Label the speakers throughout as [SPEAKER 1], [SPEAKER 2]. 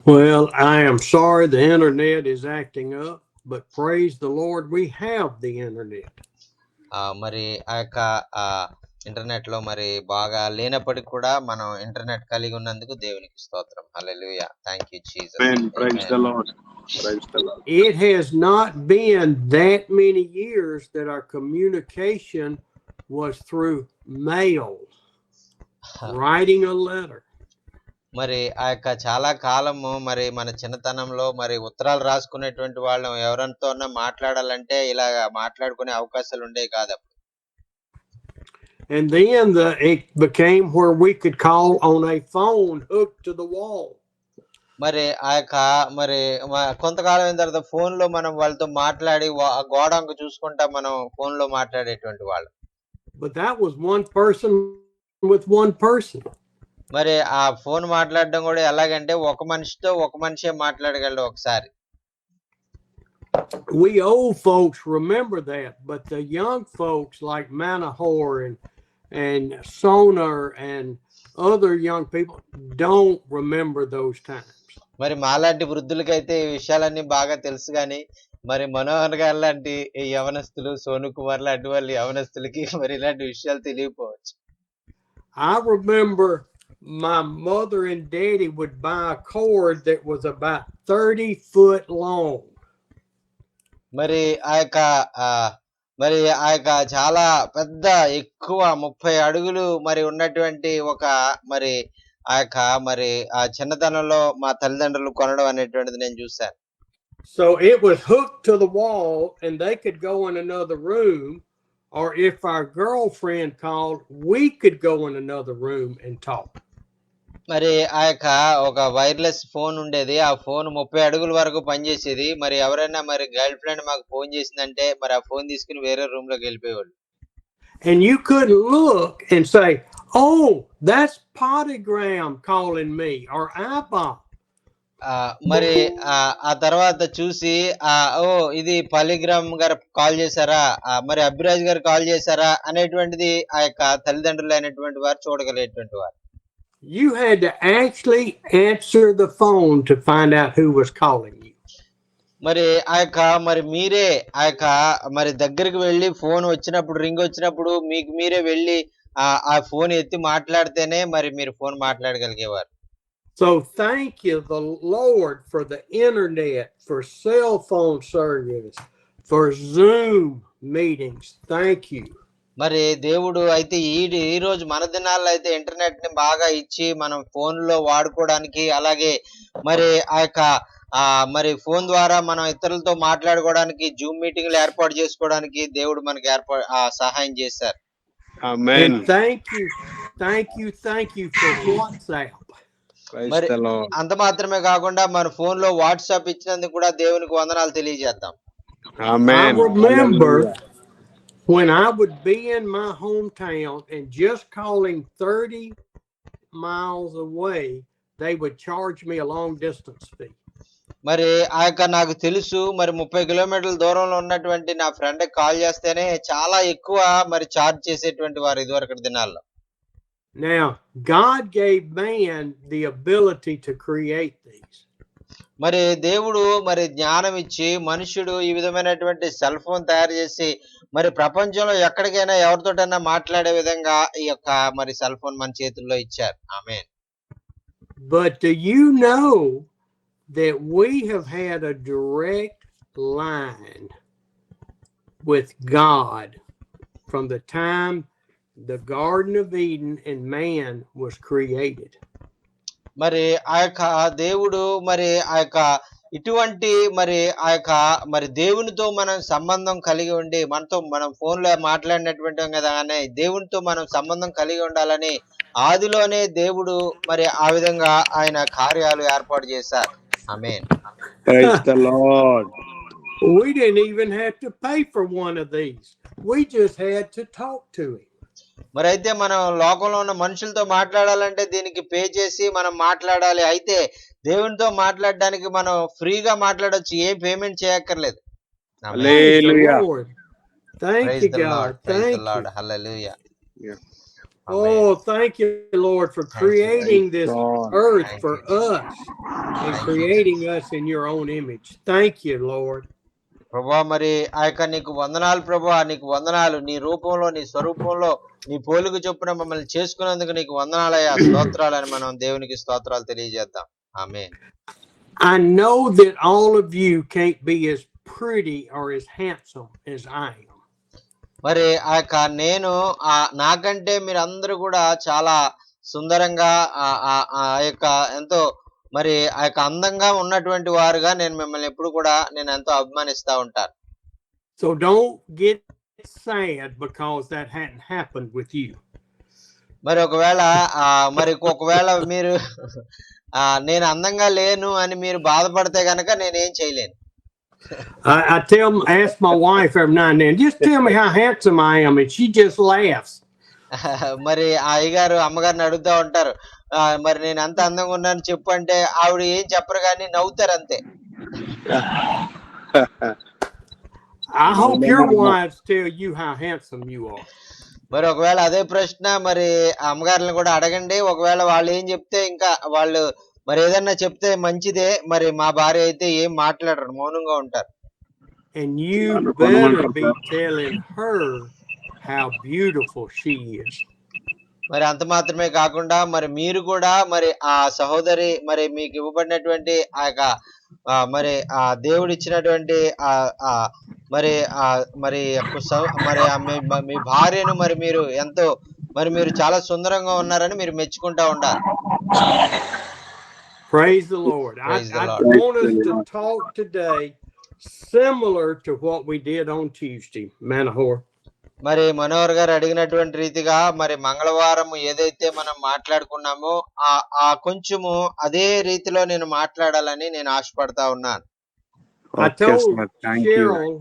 [SPEAKER 1] Well, I am sorry the internet is acting up, but praise the Lord we have the internet.
[SPEAKER 2] మరి ఆ యొక్క internet లో మరి బాగా లేనప్పటికి కూడా మనం ఇంటర్నెట్ కలిగి ఉన్నందుకు దేవునికి స్తోత్రం. Hallelujah. Thank you Jesus.
[SPEAKER 3] Amen. Praise
[SPEAKER 2] amen.
[SPEAKER 3] the Lord. Praise the Lord.
[SPEAKER 1] It has not been that many years that our communication was through mail, writing a letter.
[SPEAKER 2] మరి ఆ యొక్క చాలా కాలము మరి మన చిన్నతనంలో మరి ఉత్తరాలు రాసుకునేటువంటి వాళ్ళం ఎవరితో మాట్లాడాలంటే ఇలాగ మాట్లాడుకునే అవకాశాలు ఉండేవి కాదు.
[SPEAKER 1] And then it became where we could call on a phone hooked to the wall.
[SPEAKER 2] మరి ఆ యొక్క మరి కొంతకాలం అయిన తర్వాత ఫోన్ లో మనం వాళ్ళతో మాట్లాడి గోడంకు చూసుకుంటా మనం ఫోన్ లో మాట్లాడేటువంటి వాళ్ళం.
[SPEAKER 1] But that was one person with one person.
[SPEAKER 2] మరి ఆ ఫోన్ మాట్లాడడం కూడా ఎలాగంటే ఒక మనిషితో ఒక మనిషే మాట్లాడగలడు ఒకసారి.
[SPEAKER 1] We old folks remember that, but the young folks like Manahor and Sonar and other young people don't remember those times.
[SPEAKER 2] మరి మాలాంటి వృద్ధులకైతే ఈ విషయాలన్నీ బాగా తెలుసు కానీ మరి మనోహర్ గారు లాంటి యవనస్తులు, సోను కుమార్ లాంటి వాళ్ళు యవనస్తులకి మరి ఇలాంటి విషయాలు తెలియకపోవచ్చు.
[SPEAKER 1] I remember my mother and daddy would buy a cord that was about 30 foot long.
[SPEAKER 2] మరి ఆ యొక్క మరి ఆ యొక్క చాలా పెద్ద ఎక్కువ 30 అడుగులు మరి ఉన్నటువంటి ఒక మరి ఆ యొక్క మరి ఆ చిన్నతనంలో మా తల్లిదండ్రులు కొనడం అనేటువంటిది నేను చూశాను.
[SPEAKER 1] So it was hooked to the wall and they could go in another room, or if our girlfriend called, we could go in another room and talk.
[SPEAKER 2] మరి ఆ యొక్క ఒక వైర్లెస్ ఫోన్ ఉండేది. ఆ ఫోన్ 30 అడుగుల వరకు పనిచేసేది. మరి ఎవరైనా మరి గర్ల్ ఫ్రెండ్ మాకు ఫోన్ చేసిందంటే మరి ఆ ఫోన్ తీసుకుని వేరే రూమ్ లోకి వెళ్ళిపోయేవాళ్ళు.
[SPEAKER 1] And you couldn't look and say, "Oh, that's Pottygram calling me," or "Abba."
[SPEAKER 2] మరి ఆ తర్వాత చూసి ఓ ఇది పాలిగ్రామ్ గారు కాల్ చేశారా, మరి అభిరాజ్ గారు కాల్ చేశారా అనేటువంటిది ఆ యొక్క తల్లిదండ్రులు అయినటువంటి వారు చూడగలిగేటువంటి వారు.
[SPEAKER 1] You had to actually answer the phone to find out who was calling you.
[SPEAKER 2] మరి ఆ యొక్క మరి మీరే ఆ యొక్క మరి దగ్గరికి వెళ్ళి ఫోన్ వచ్చినప్పుడు రింగ్ వచ్చినప్పుడు మీకు మీరే వెళ్ళి ఆ ఫోన్ ఎత్తి మాట్లాడితేనే మరి మీరు phone మాట్లాడగలిగేవారు.
[SPEAKER 1] So thank you, the Lord, for the internet, for cell phone service, for Zoom meetings. Thank you.
[SPEAKER 2] మరి దేవుడు అయితే ఈ రోజు మన దినాల్లో అయితే ఇంటర్నెట్ ని బాగా ఇచ్చి మనం ఫోన్ లో వాడుకోవడానికి, అలాగే మరి ఆ యొక్క మరి ఫోన్ ద్వారా మనం ఇతరులతో మాట్లాడుకోవడానికి, జూమ్ మీటింగ్లు ఏర్పాటు చేసుకోవడానికి దేవుడు మనకి సహాయం చేశారు.
[SPEAKER 3] Amen.
[SPEAKER 1] And thank you for WhatsApp.
[SPEAKER 2] మరి అంత మాత్రమే కాకుండా మన ఫోన్ లో వాట్సాప్ ఇచ్చినందుకు కూడా దేవునికి వందనాలు తెలియజేద్దాం.
[SPEAKER 3] Amen.
[SPEAKER 1] I remember when I would be in my hometown and just calling 30 miles away, they would charge me a long distance fee.
[SPEAKER 2] మరి ఆ యొక్క నాకు తెలుసు మరి 30 కిలోమీటర్ల దూరంలో ఉన్నటువంటి నా ఫ్రెండ్ కాల్ చేస్తేనే చాలా ఎక్కువ మరి చార్జ్ చేసేటువంటి వారు ఇదివరకటి దినాల్లో.
[SPEAKER 1] Now, God gave man the ability to create these.
[SPEAKER 2] మరి దేవుడు మరి జ్ఞానం ఇచ్చి మనుషుడు ఈ విధమైనటువంటి సెల్ ఫోన్ తయారు చేసి మరి ప్రపంచంలో ఎక్కడికైనా ఎవరితోటైనా మాట్లాడే విధంగా ఈ యొక్క మరి సెల్ ఫోన్ మన చేతుల్లో ఇచ్చారు. ఆమేన్.
[SPEAKER 1] But do you know that we have had a direct line with God from the time the Garden of Eden and man was created?
[SPEAKER 2] మరి ఆ యొక్క దేవుడు మరి ఆ యొక్క ఇటువంటి మరి ఆ యొక్క మరి దేవునితో మనం సంబంధం కలిగి ఉండి మనతో మనం ఫోన్ లో మాట్లాడినటువంటి కదానే దేవునితో మనం సంబంధం కలిగి ఉండాలని ఆదిలోనే దేవుడు మరి ఆ విధంగా ఆయన కార్యాలు ఏర్పాటు చేశారు. ఆమేన్.
[SPEAKER 3] Praise the Lord.
[SPEAKER 1] We didn't even have to pay for one of these. We just had to talk to him.
[SPEAKER 2] మరి అయితే మనం లోకంలో ఉన్న మనుషులతో మాట్లాడాలంటే దీనికి పే చేసి మనం మాట్లాడాలి. అయితే దేవునితో మాట్లాడడానికి మనం ఫ్రీగా మాట్లాడొచ్చు, ఏం పేమెంట్ చేయక్కర్లేదు.
[SPEAKER 3] Hallelujah.
[SPEAKER 1] Thank you, God. Thank you.
[SPEAKER 2] Hallelujah.
[SPEAKER 1] Oh, thank you, Lord, for
[SPEAKER 2] Thank you.
[SPEAKER 1] creating this
[SPEAKER 3] God.
[SPEAKER 1] earth
[SPEAKER 2] Thank
[SPEAKER 1] for
[SPEAKER 2] you.
[SPEAKER 1] us and
[SPEAKER 2] Thank you,
[SPEAKER 1] creating
[SPEAKER 2] Jesus.
[SPEAKER 1] us in your own image. Thank you, Lord.
[SPEAKER 2] ప్రభా మరి ఆ యొక్క నీకు వందనాలు ప్రభా, నీకు వందనాలు. నీ రూపంలో, నీ స్వరూపంలో, నీ పోలిక చొప్పున మమ్మల్ని చేసుకున్నందుకు నీకు వందనాలయ్యా, స్తోత్రాలని మనం దేవునికి స్తోత్రాలు తెలియజేద్దాం. ఆమేన్.
[SPEAKER 1] I know that all of you can't be as pretty or as handsome as I am.
[SPEAKER 2] మరి ఆ యొక్క నేను నాకంటే మీరందరూ కూడా చాలా సుందరంగా ఆ యొక్క ఎంతో మరి ఆ యొక్క అందంగా ఉన్నటువంటి వారుగా నేను మిమ్మల్ని ఎప్పుడు కూడా నేను ఎంతో అభిమానిస్తా ఉంటాను.
[SPEAKER 1] So don't get sad because that hadn't happened with you.
[SPEAKER 2] మరి ఒకవేళ మీరు నేను అందంగా లేను అని మీరు బాధపడితే గనక నేనేం చేయలేను.
[SPEAKER 1] I ask my wife every now and then, just tell me how handsome I am, and she just laughs.
[SPEAKER 2] మరి ఆ అయ్యగారు అమ్మగారిని అడుగుతా ఉంటారు, మరి నేను అంత అందంగా ఉన్నాను చెప్పు అంటే ఆవిడ ఏం చెప్పరు కానీ నవ్వుతారు అంతే.
[SPEAKER 1] I hope your wives tell you how handsome you are.
[SPEAKER 2] మరి ఒకవేళ అదే ప్రశ్న మరి అమ్మగారులను కూడా అడగండి. ఒకవేళ వాళ్ళు ఏం చెప్తే ఇంకా వాళ్ళు మరి ఏదన్నా చెప్తే మంచిదే. మరి మా భార్య అయితే ఏం మాట్లాడరు, మౌనంగా ఉంటారు.
[SPEAKER 1] And you better be telling her how beautiful she is.
[SPEAKER 2] మరి అంత మాత్రమే కాకుండా మరి మీరు కూడా మరి ఆ సహోదరి మరి మీకు ఇవ్వబడినటువంటి ఆ యొక్క మరి ఆ దేవుడిచ్చినటువంటి మరి మరి మరి మీ భార్యను మరి మీరు ఎంతో మరి మీరు చాలా సుందరంగా ఉన్నారని మీరు మెచ్చుకుంటా ఉండాలి.
[SPEAKER 1] Praise the Lord.
[SPEAKER 2] Praise the
[SPEAKER 1] I
[SPEAKER 2] Lord.
[SPEAKER 1] want us to talk today similar to what we did on Tuesday, Manahor.
[SPEAKER 2] మరి మనోహర్ గారు అడిగినటువంటి రీతిగా మరి మంగళవారం ఏదైతే మనం మాట్లాడుకున్నామో ఆ కొంచెము అదే రీతిలో నేను మాట్లాడాలని నేను ఆశపడతా ఉన్నాను.
[SPEAKER 1] I told Cheryl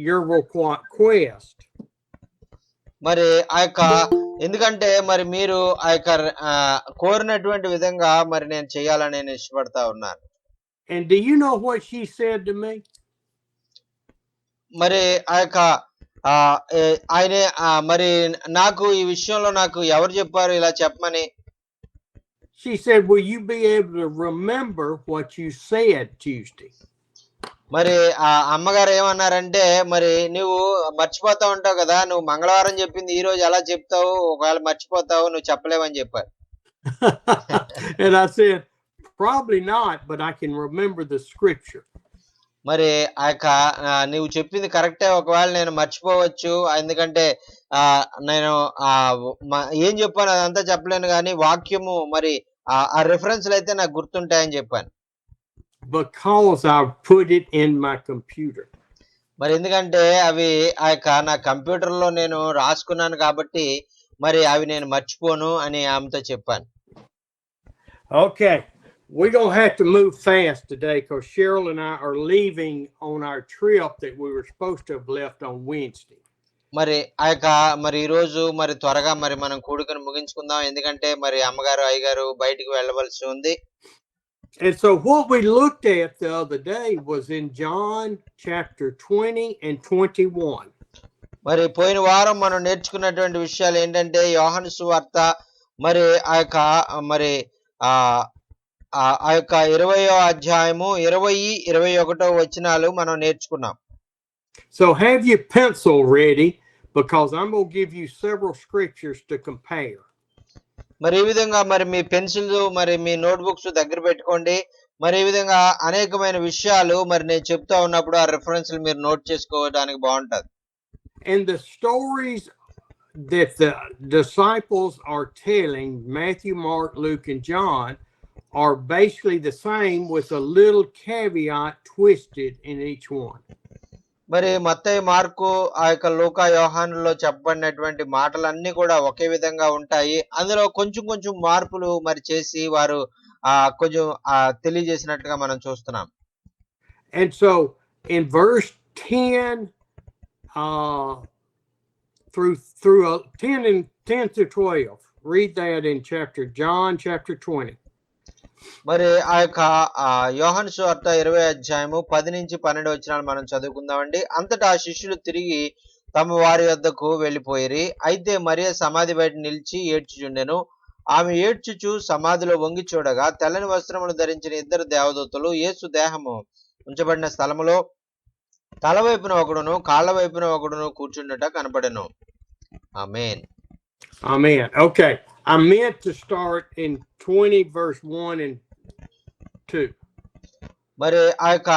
[SPEAKER 1] your request.
[SPEAKER 2] మరి ఆ యొక్క ఎందుకంటే మరి మీరు ఆ యొక్క కోరినటువంటి విధంగా మరి నేను చేయాలని నేను ఇష్టపడతా ఉన్నాను.
[SPEAKER 1] And do you know what she said to me?
[SPEAKER 2] మరి ఆ యొక్క ఆయనే మరి నాకు ఈ విషయంలో నాకు ఎవరు చెప్పారు ఇలా చెప్పమని?
[SPEAKER 1] She said, will you be able to remember what you said Tuesday?
[SPEAKER 2] మరి ఆ అమ్మగారు ఏమన్నారంటే, మరి నువ్వు మర్చిపోతా ఉంటావు కదా, నువ్వు మంగళవారం చెప్పింది ఈ రోజు ఎలా చెప్తావు, ఒకవేళ మర్చిపోతావు, నువ్వు చెప్పలేవని చెప్పారు.
[SPEAKER 1] And I said, probably not, but I can remember the scripture.
[SPEAKER 2] మరి ఆ యొక్క నువ్వు చెప్పింది కరెక్టే, ఒకవేళ నేను మర్చిపోవచ్చు, ఎందుకంటే నేను ఏం చెప్పాను అదంతా చెప్పలేను కానీ వాక్యము మరి ఆ రిఫరెన్స్లు అయితే నాకు గుర్తుంటాయని చెప్పాను.
[SPEAKER 1] Because I put it in my computer.
[SPEAKER 2] మరి ఎందుకంటే అవి ఆ యొక్క నా కంప్యూటర్లో నేను రాసుకున్నాను కాబట్టి మరి అవి నేను మర్చిపోను అని ఆమెతో చెప్పాను.
[SPEAKER 1] Okay, we're gonna have to move fast today because Cheryl and I are leaving on our trip that we were supposed to have left on Wednesday.
[SPEAKER 2] మరి ఆ యొక్క మరి ఈ రోజు మరి త్వరగా మరి మనం కూడుకను ముగించుకుందాం, ఎందుకంటే మరి అమ్మగారు అయ్యగారు బయటికి వెళ్ళవలసి ఉంది.
[SPEAKER 1] And so what we looked at the other day was in John chapter 20 and 21.
[SPEAKER 2] మరి పోయిన వారం మనం నేర్చుకున్నటువంటి విషయాలు ఏంటంటే యోహాను సువార్త మరి ఆ యొక్క మరి ఆ యొక్క 20వ అధ్యాయము 20-21 వచనాలు మనం నేర్చుకున్నాం.
[SPEAKER 1] So have your pencil ready because I'm going to give you several scriptures to compare.
[SPEAKER 2] మరి ఈ విధంగా మరి మీ పెన్సిల్స్ మరి మీ నోట్బుక్స్ దగ్గర పెట్టుకోండి. మరి ఈ విధంగా అనేకమైన విషయాలు మరి నేను చెప్తా ఉన్నప్పుడు ఆ రిఫరెన్స్లు మీరు నోట్ చేసుకోవడానికి బాగుంటది.
[SPEAKER 1] And the stories that the disciples are telling, Matthew, Mark, Luke, and John, are basically the same with a little caveat twisted in each one.
[SPEAKER 2] మరి మత్తయి, మార్కు, ఆ యొక్క లూకా, యోహానులో చెప్పబడినటువంటి మాటలన్నీ కూడా ఒకే విధంగా ఉంటాయి. అందులో కొంచెం కొంచెం మార్పులు మరి చేసి వారు కొంచెం తెలియజేసినట్టుగా మనం చూస్తున్నాం.
[SPEAKER 1] And so in verse 10 through 10 through 12, read that in John chapter 20.
[SPEAKER 2] మరి ఆ యొక్క యోహాను సువార్త 20వ అధ్యాయము 10 నుంచి 12 వచనాలు మనం చదువుకుందామండి. అంతటా శిష్యులు తిరిగి తమ వారి వద్దకు వెళ్ళిపోయిరి. అయితే మరియ సమాధి బయట నిలిచి ఏడ్చుచుండెను. ఆమె ఏడ్చుచు సమాధిలో వంగి చూడగా తెల్లని వస్త్రములు ధరించిన ఇద్దరు దేవదూతలు యేసు దేహము ఉంచబడిన స్థలములో తల వైపున ఒకడును కాళ్ళ వైపున ఒకడును కూర్చుండట కనపడెను. ఆమేన్.
[SPEAKER 1] Amen. Okay. I meant to start in 20 verse 1 and 2.
[SPEAKER 2] మరి ఆ యొక్క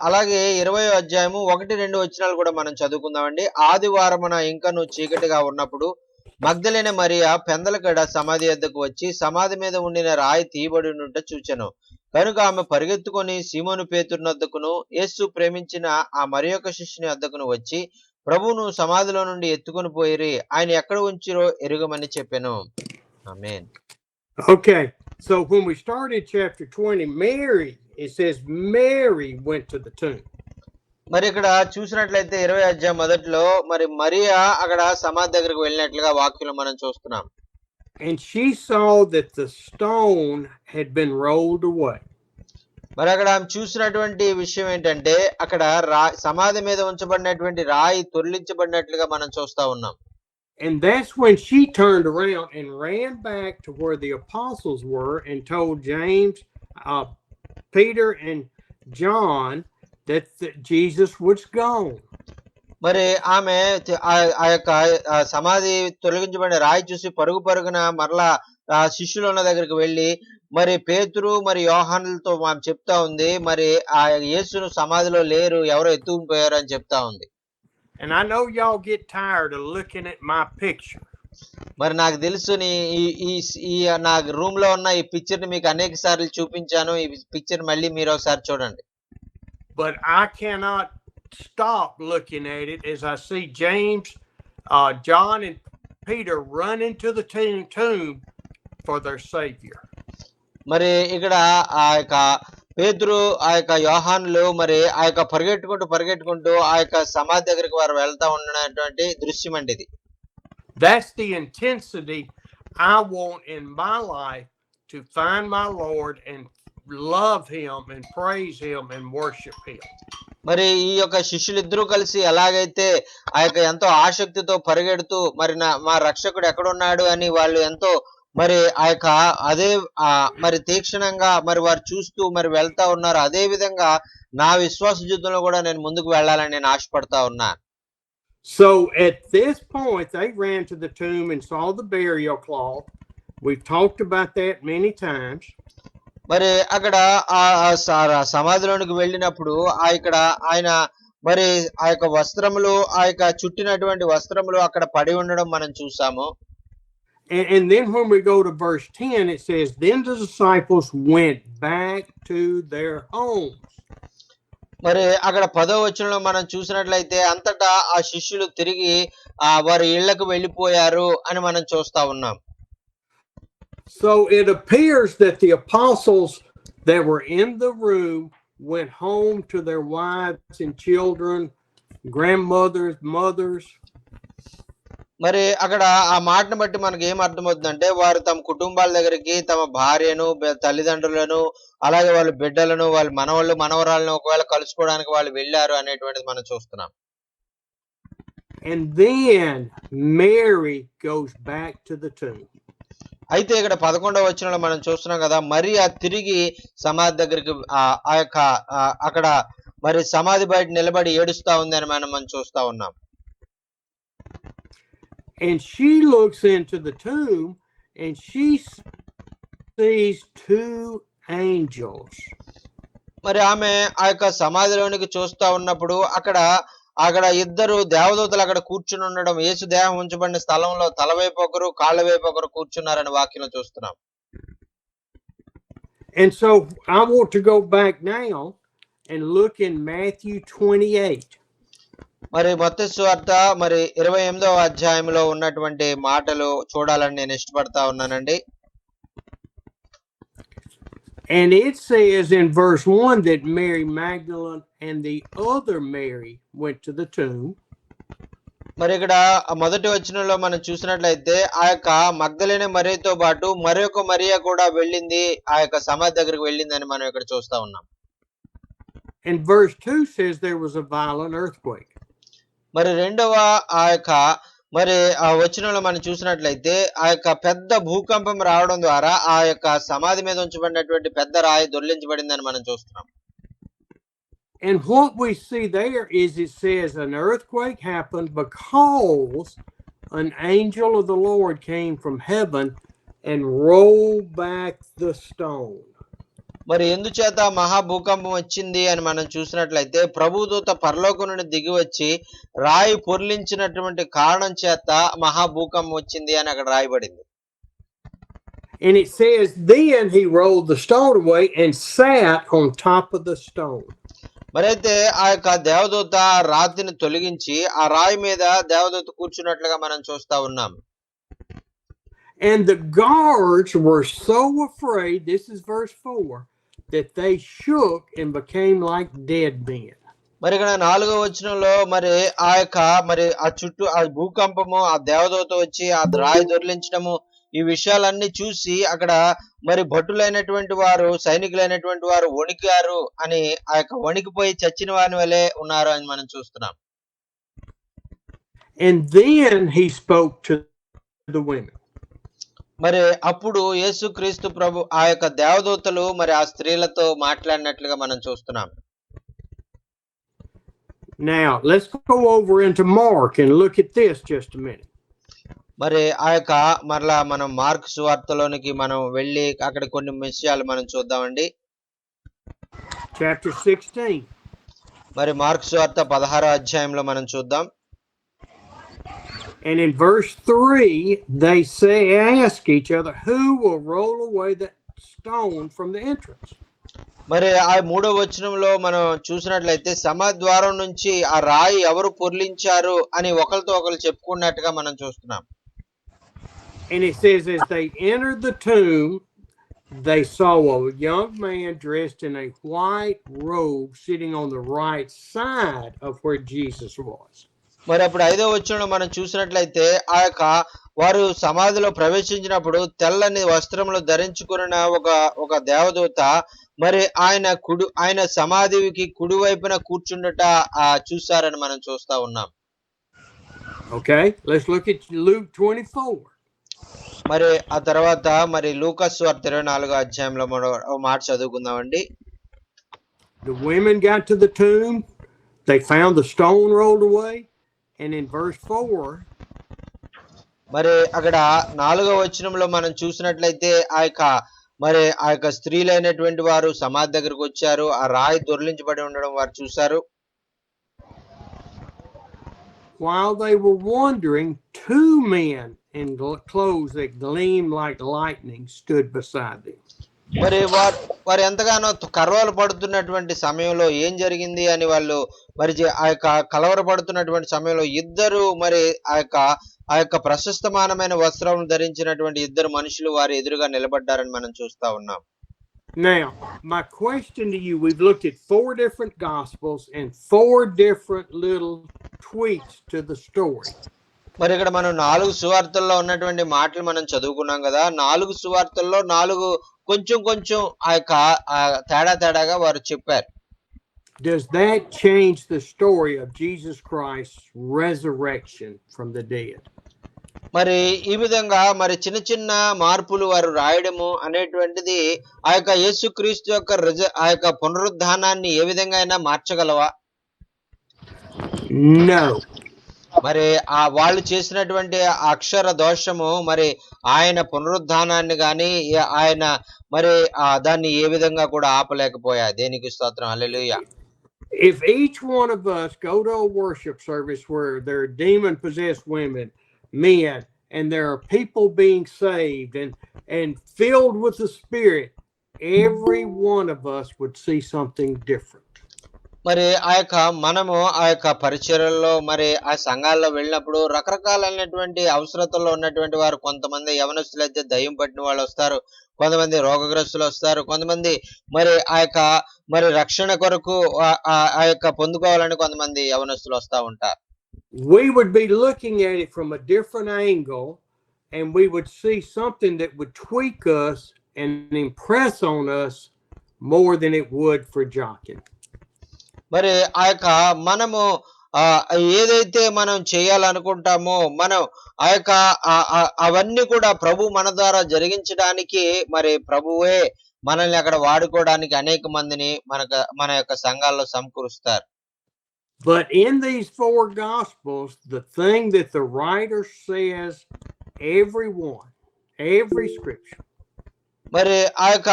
[SPEAKER 2] అలాగే 20వ అధ్యాయము 1-2 వచనాలు కూడా మనం చదువుకుందామండి. ఆదివారమున ఇంకను చీకటిగా ఉన్నప్పుడు మగ్దలేనే మరియ పెందలకడ సమాధి యొద్దకు వచ్చి సమాధి మీద ఉండిన రాయి తీయబడి ఉండుట చూచెను. కనుక ఆమె పరిగెత్తుకొని సీమోను పేతురు వద్దకును యేసు ప్రేమించిన ఆ మరియొక శిష్యుని వద్దకును వచ్చి ప్రభువును సమాధిలో నుండి ఎత్తుకొని పోయిరి, ఆయన ఎక్కడ ఉంచిరో ఎరుగమని చెప్పెను. ఆమేన్.
[SPEAKER 1] Okay. So when we started chapter 20, Mary, it says Mary went to the tomb.
[SPEAKER 2] మరి ఇక్కడ చూసినట్లయితే 20వ అధ్యాయం మొదట్లో మరి మరియా అక్కడ సమాధి దగ్గరకు వెళ్ళినట్లుగా వాక్యంలో మనం చూస్తున్నాం.
[SPEAKER 1] And she saw that the stone had been rolled away.
[SPEAKER 2] మరి అక్కడ ఆమె చూసినటువంటి విషయం ఏంటంటే అక్కడ సమాధి మీద ఉంచబడినటువంటి రాయి తొలగించబడినట్లుగా మనం చూస్తా ఉన్నాం.
[SPEAKER 1] And that's when she turned around and ran back to where the apostles were and told James, Peter, and John that Jesus was gone.
[SPEAKER 2] మరి ఆమె ఆ యొక్క సమాధి తొలగించబడిన రాయి చూసి పరుగున మరలా శిష్యులు ఉన్న దగ్గరికి వెళ్ళి మరి పేతురు మరి యోహానులతో ఆమె చెప్తా ఉంది, మరి ఆ యేసును సమాధిలో లేరు, ఎవరో ఎత్తుకుని పోయారు అని చెప్తా ఉంది.
[SPEAKER 1] And I know y'all get tired of looking at my picture.
[SPEAKER 2] మరి నాకు తెలుసు ఈ నా రూమ్ లో ఉన్న ఈ పిక్చర్ ని మీకు అనేక సార్లు చూపించాను. ఈ పిక్చర్ మళ్ళీ మీరు ఒకసారి చూడండి.
[SPEAKER 1] But I cannot stop looking at it as I see James, John, and Peter run into the tomb for their Savior.
[SPEAKER 2] మరి ఇక్కడ ఆ యొక్క పేతురు ఆ యొక్క యోహానులు మరి ఆ యొక్క పరిగెట్టుకుంటూ ఆ యొక్క సమాధి దగ్గరికి వారు వెళ్తా ఉన్నటువంటి దృశ్యం అండి ఇది.
[SPEAKER 1] That's the intensity I want in my life, to find my Lord and love him and praise him and worship him.
[SPEAKER 2] మరి ఈ యొక్క శిష్యులిద్దరూ కలిసి ఎలాగైతే ఆ యొక్క ఎంతో ఆసక్తితో పరిగెడుతూ మరి మా రక్షకుడు ఎక్కడున్నాడు అని వాళ్ళు ఎంతో మరి ఆ యొక్క అదే మరి తీక్షణంగా మరి వారు చూస్తూ మరి వెళ్తా ఉన్నారు. అదే విధంగా నా విశ్వాస జీవితంలో కూడా నేను ముందుకు వెళ్ళాలని నేను ఆశపడతా ఉన్నా.
[SPEAKER 1] So at this point they ran to the tomb and saw the burial cloth. We've talked about that many times.
[SPEAKER 2] మరి అక్కడ ఆ సమాధిలోనికి వెళ్ళినప్పుడు ఇక్కడ ఆయన మరి ఆ యొక్క వస్త్రములు ఆ యొక్క చుట్టినటువంటి వస్త్రములు అక్కడ పడి ఉండడం మనం చూసాము.
[SPEAKER 1] And then when we go to verse 10, it says, then the disciples went back to their homes.
[SPEAKER 2] మరి అక్కడ 10వ వచనంలో మనం చూసినట్లయితే అంతటా ఆ శిష్యులు తిరిగి వారి ఇళ్లకు వెళ్ళిపోయారు అని మనం చూస్తా ఉన్నాం.
[SPEAKER 1] So it appears that the apostles that were in the room went home to their wives and children, grandmothers, mothers.
[SPEAKER 2] మరి అక్కడ ఆ మాటను బట్టి మనకి ఏం అర్థమవుతుందంటే వారు తమ కుటుంబాల దగ్గరికి తమ భార్యను తల్లిదండ్రులను అలాగే వాళ్ళ బిడ్డలను వాళ్ళ మనవాళ్ళు మనవరాలను ఒకవేళ కలుసుకోవడానికి వాళ్ళు వెళ్ళారు అనేటువంటిది మనం చూస్తున్నాం.
[SPEAKER 1] And then Mary goes back to the tomb.
[SPEAKER 2] అయితే ఇక్కడ 11వ వచనంలో మనం చూస్తున్నాం కదా, మరియా తిరిగి సమాధి దగ్గరికి ఆ యొక్క అక్కడ మరి సమాధి బయట నిలబడి ఏడుస్తా ఉంది అని మనం చూస్తా ఉన్నాం.
[SPEAKER 1] And she looks into the tomb and she sees two angels.
[SPEAKER 2] మరి ఆమె ఆ యొక్క సమాధిలోనికి చూస్తా ఉన్నప్పుడు అక్కడ ఇద్దరు దేవదూతలు అక్కడ కూర్చుని ఉండడం, యేసు దేహం ఉంచబడిన స్థలంలో తల వైపు ఒకరు కాళ్ళ వైపు ఒకరు కూర్చున్నారని వాక్యంలో చూస్తున్నాం.
[SPEAKER 1] And so I want to go back now and look in Matthew 28.
[SPEAKER 2] మరి మత్తయి సువార్త మరి 28వ అధ్యాయంలో ఉన్నటువంటి మాటలు చూడాలని నేను ఇష్టపడతా ఉన్నానండి.
[SPEAKER 1] And it says in verse 1 that Mary Magdalene and the other Mary went to the tomb.
[SPEAKER 2] మరి ఇక్కడ మొదటి వచనంలో మనం చూసినట్లయితే ఆ యొక్క మగ్దలేనే మరియతో పాటు మరొక మరియ కూడా వెళ్ళింది, ఆ యొక్క సమాధి దగ్గరికి వెళ్ళిందని మనం ఇక్కడ చూస్తా ఉన్నాం.
[SPEAKER 1] And verse 2 says there was a violent earthquake.
[SPEAKER 2] మరి రెండవ ఆ యొక్క మరి ఆ వచనంలో మనం చూసినట్లయితే ఆ యొక్క పెద్ద భూకంపం రావడం ద్వారా ఆ యొక్క సమాధి మీద ఉంచబడినటువంటి పెద్ద రాయి దొర్లించబడిందని మనం చూస్తున్నాం.
[SPEAKER 1] And what we see there is it says an earthquake happened because an angel of the Lord came from heaven and rolled back the stone.
[SPEAKER 2] మరి ఎందుచేత మహాభూకంపం వచ్చింది అని మనం చూసినట్లయితే ప్రభుదూత పరలోకం నుండి దిగి వచ్చి రాయి పొర్లించినటువంటి కారణం చేత మహాభూకంపం వచ్చింది అని అక్కడ రాయబడింది.
[SPEAKER 1] And it says then he rolled the stone away and sat on top of the stone.
[SPEAKER 2] మరైతే ఆ యొక్క దేవదూత రాతిని తొలగించి ఆ రాయి మీద దేవదూత కూర్చున్నట్లుగా మనం చూస్తా ఉన్నాం.
[SPEAKER 1] And the guards were so afraid, this is verse 4, that they shook and became like dead men.
[SPEAKER 2] మరి ఇక్కడ 4వ వచనంలో మరి ఆ యొక్క మరి ఆ చుట్టూ ఆ భూకంపము ఆ దేవదూత వచ్చి ఆ రాయి దొర్లించడము ఈ విషయాలన్నీ చూసి అక్కడ మరి భటులైనటువంటి వారు సైనికులైనటువంటి వారు వణికారు అని ఆ యొక్క వణికిపోయి చచ్చిన వారి వలె ఉన్నారు అని మనం చూస్తున్నాం.
[SPEAKER 1] And then he spoke to the women.
[SPEAKER 2] మరి అప్పుడు యేసుక్రీస్తు ప్రభు ఆ యొక్క దేవదూతలు మరి ఆ స్త్రీలతో మాట్లాడినట్లుగా మనం చూస్తున్నాం.
[SPEAKER 1] Now let's go over into Mark and look at this just a minute.
[SPEAKER 2] మరి ఆ యొక్క మరలా మనం మార్కు సువార్తలోనికి మనం వెళ్ళి అక్కడ కొన్ని విషయాలు మనం చూద్దామండి.
[SPEAKER 1] Chapter 16.
[SPEAKER 2] మరి మార్కు సువార్త 16వ అధ్యాయంలో మనం చూద్దాం.
[SPEAKER 1] And in verse 3, they ask each other, who will roll away the stone from the entrance?
[SPEAKER 2] మరి ఆ 3వ వచనంలో మనం చూసినట్లయితే సమాద్వారం నుంచి ఆ రాయి ఎవరు పొర్లించారు అని ఒకరితో ఒకరు చెప్పుకున్నట్టుగా మనం చూస్తున్నాం.
[SPEAKER 1] And it says as they entered the tomb, they saw a young man dressed in a white robe sitting on the right side of where Jesus was.
[SPEAKER 2] మరి అప్పుడు 5వ వచనంలో మనం చూసినట్లయితే ఆ యొక్క వారు సమాధిలో ప్రవేశించినప్పుడు తెల్లని వస్త్రములు ధరించుకున్న ఒక దేవదూత మరి ఆయన సమాధికి కుడి వైపున కూర్చుండట చూశారని మనం చూస్తా ఉన్నాం.
[SPEAKER 1] Okay, let's look at Luke 24.
[SPEAKER 2] మరి ఆ తర్వాత మరి లూకా సువార్త 24వ అధ్యాయంలో మనం ఒక మాట చదువుకుందామండి.
[SPEAKER 1] The women got to the tomb, they found the stone rolled away, and in verse 4,
[SPEAKER 2] మరి అక్కడ 4వ వచనంలో మనం చూసినట్లయితే ఆ యొక్క స్త్రీలైనటువంటి వారు సమాధి దగ్గరకు వచ్చారు, ఆ రాయి దొర్లించబడి ఉండడం వారు చూశారు.
[SPEAKER 1] While they were wondering, two men in clothes that gleamed like lightning stood beside them.
[SPEAKER 2] మరి వారు ఎంతగానో కర్వలు పడుతున్నటువంటి సమయంలో ఏం జరిగింది అని వాళ్ళు మరి ఆ యొక్క కలవరపడుతున్నటువంటి సమయంలో ఇద్దరు మరి ఆ యొక్క ప్రశస్తమానమైన వస్త్రం ధరించినటువంటి ఇద్దరు మనుషులు వారి ఎదురుగా నిలబడ్డారని మనం చూస్తా ఉన్నాం.
[SPEAKER 1] Now, my question to you, we've looked at 4 different gospels and 4 different little tweaks to the story.
[SPEAKER 2] మరి ఇక్కడ మనం 4 సువార్తల్లో ఉన్నటువంటి మాటలు మనం చదువుకున్నాం కదా. 4 సువార్తల్లో 4 కొంచెం ఆ యొక్క తేడాగా వారు చెప్పారు.
[SPEAKER 1] Does that change the story of Jesus Christ's resurrection from the dead?
[SPEAKER 2] మరి ఈ విధంగా మరి చిన్న మార్పులు వారు రాయడము అనేటువంటిది ఆ యొక్క యేసుక్రీస్తు యొక్క ఆ యొక్క పునరుద్ధానాన్ని ఏ విధంగా అయినా మార్చగలవా?
[SPEAKER 1] No.
[SPEAKER 2] మరి వాళ్ళు చేసినటువంటి అక్షర దోషము మరి ఆయన పునరుద్ధానాన్ని గాని ఆయన మరి దాన్ని ఏ విధంగా కూడా ఆపలేకపోయా. దేనికి స్తోత్రం, హల్లెలూయా.
[SPEAKER 1] If each one of us go to a worship service where there are demon possessed women, men, and there are people being saved and filled with the Spirit, every one of us would see something different.
[SPEAKER 2] మరి మనము ఆ యొక్క పరిచర్యల్లో మరి ఆ సంఘాల్లో వెళ్ళినప్పుడు రకరకాలైనటువంటి అవసరతల్లో ఉన్నటువంటి వారు, కొంతమంది యవనస్తులు అయితే దయ్యం పట్టిన వాళ్ళు వస్తారు, కొంతమంది రోగగ్రస్తులు వస్తారు, కొంతమంది మరి మరి రక్షణ కొరకు ఆ యొక్క పొందుకోవాలని కొంతమంది యవనస్తులు వస్తా ఉంటారు.
[SPEAKER 1] We would be looking at it from a different angle, and we would see something that would tweak us and impress on us more than it would for Jochen.
[SPEAKER 2] మరి మనము ఏదైతే మనం చేయాలనుకుంటామో మనం ఆ యొక్క అవన్నీ కూడా ప్రభు మన ద్వారా జరిగించడానికి మరి ప్రభువే మనల్ని అక్కడ వాడుకోవడానికి అనేక మందిని మన యొక్క సంఘాల్లో సమకూరుస్తారు.
[SPEAKER 1] But in these four gospels, the thing that the writer says, every scripture,
[SPEAKER 2] మరి ఆ యొక్క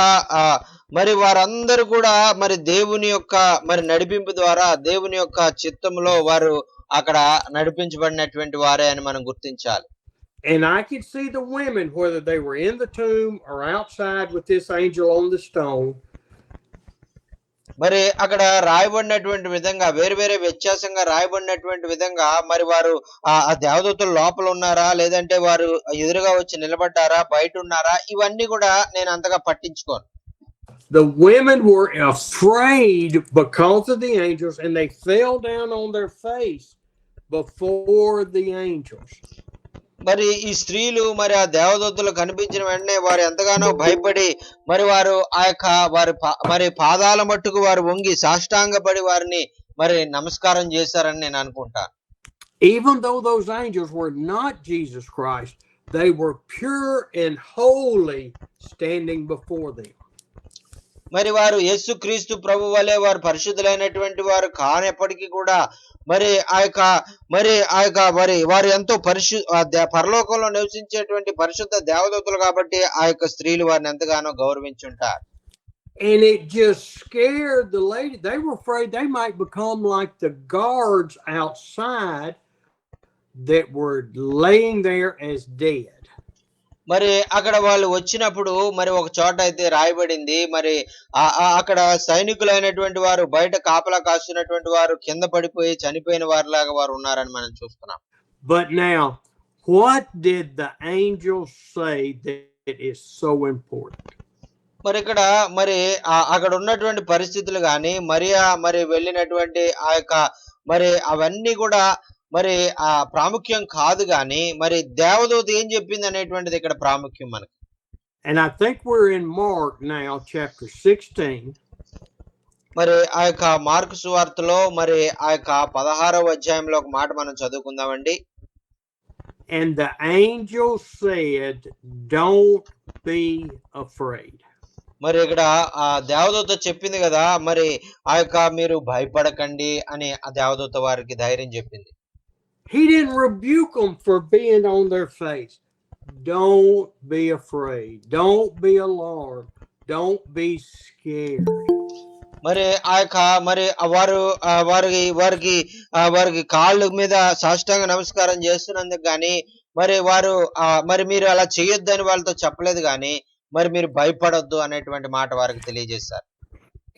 [SPEAKER 2] మరి వారందరూ కూడా మరి దేవుని యొక్క మరి నడిపింపు ద్వారా దేవుని యొక్క చిత్తంలో వారు అక్కడ నడిపించబడినటువంటి వారే అని మనం గుర్తించాలి.
[SPEAKER 1] and I could see the women, whether they were in the tomb or outside with this angel on the stone.
[SPEAKER 2] మరి అక్కడ రాయబడినటువంటి విధంగా వేరు వేరే వ్యత్యాసంగా రాయబడినటువంటి విధంగా మరి వారు ఆ దేవదూతలు లోపల ఉన్నారా, లేదంటే వారు ఎదురుగా వచ్చి నిలబడ్డారా, బయట ఉన్నారా, ఇవన్నీ కూడా నేను అంతగా పట్టించుకోను.
[SPEAKER 1] The women were afraid because of the angels, and they fell down on their face before the angels.
[SPEAKER 2] మరి ఈ స్త్రీలు మరి ఆ దేవదూతలు కనిపించిన వెంటనే వారు ఎంతగానో భయపడి మరి వారు ఆ యొక్క మరి పాదాల మట్టుకు వారు వంగి సాష్టాంగపడి వారిని మరి నమస్కారం చేశారని నేను అనుకుంటాను.
[SPEAKER 1] Even though those angels were not Jesus Christ, they were pure and holy standing before them.
[SPEAKER 2] మరి వారు యేసుక్రీస్తు ప్రభు వలె వారు పరిశుద్ధులైనటువంటి వారు కానప్పటికీ కూడా మరి వారు ఎంతో పరలోకంలో నివసించేటువంటి పరిశుద్ధ దేవదూతలు కాబట్టి ఆ యొక్క స్త్రీలు వారిని ఎంతగానో గౌరవించుంటారు.
[SPEAKER 1] And it just scared the lady. They were afraid they might become like the guards outside that were laying there as dead.
[SPEAKER 2] మరి అక్కడ వాళ్ళు వచ్చినప్పుడు మరి ఒక చోట అయితే రాయబడింది, మరి అక్కడ సైనికులైనటువంటి వారు బయట కాపలా కాస్తున్నటువంటి వారు కింద పడిపోయి చనిపోయిన వారిలాగా వారు ఉన్నారని మనం చూస్తున్నాం.
[SPEAKER 1] But now, what did the angels say that is so important?
[SPEAKER 2] మరి ఇక్కడ మరి అక్కడ ఉన్నటువంటి పరిస్థితులు గాని మరి వెళ్ళినటువంటి ఆ యొక్క మరి అవన్నీ కూడా మరి ప్రాముఖ్యం కాదు గాని మరి దేవదూత ఏం చెప్పింది అనేటువంటిది ఇక్కడ ప్రాముఖ్యం మనకి.
[SPEAKER 1] And I think we're in Mark now, chapter 16.
[SPEAKER 2] మరి ఆ యొక్క మార్కు సువార్తలో మరి ఆ యొక్క 16వ అధ్యాయంలో ఒక మాట మనం చదువుకుందామండి.
[SPEAKER 1] And the angel said, "Don't be afraid."
[SPEAKER 2] మరి ఇక్కడ ఆ దేవదూత చెప్పింది కదా, మరి ఆ యొక్క మీరు భయపడకండి అని ఆ దేవదూత వారికి ధైర్యం చెప్పింది.
[SPEAKER 1] He didn't rebuke them for being on their face. Don't be afraid. Don't be alarmed. Don't be scared.
[SPEAKER 2] మరి ఆ యొక్క మరి వారికి కాళ్ళ మీద సాష్టాంగ నమస్కారం చేస్తున్నందుకు గాని మరి వారు మరి మీరు అలా చేయొద్దని వాళ్ళతో చెప్పలేదు గాని మరి మీరు భయపడొద్దు అనేటువంటి మాట వారికి తెలియజేశారు.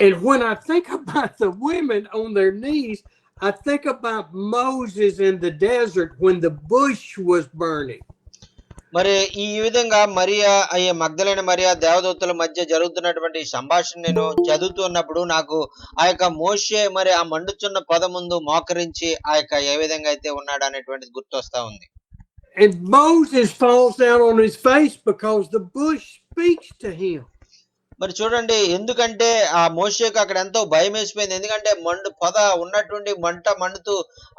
[SPEAKER 1] And when I think about the women on their knees, I think about Moses in the desert when the bush was burning.
[SPEAKER 2] మరి ఈ విధంగా మగ్దలైన మరియా దేవదూతల మధ్య జరుగుతున్నటువంటి సంభాషణ నేను చదువుతున్నప్పుడు నాకు ఆ యొక్క మోషే మరి ఆ మండుచున్న పొద ముందు మోకరించి ఆ యొక్క ఏ విధంగా అయితే ఉన్నాడు అనేటువంటిది గుర్తొస్తా ఉంది.
[SPEAKER 1] And Moses falls down on his face because the bush speaks to him.
[SPEAKER 2] మరి చూడండి, ఎందుకంటే ఆ మోషేకు అక్కడ ఎంతో భయం వేసిపోయింది. ఎందుకంటే పొద ఉన్నటువంటి మండుతూ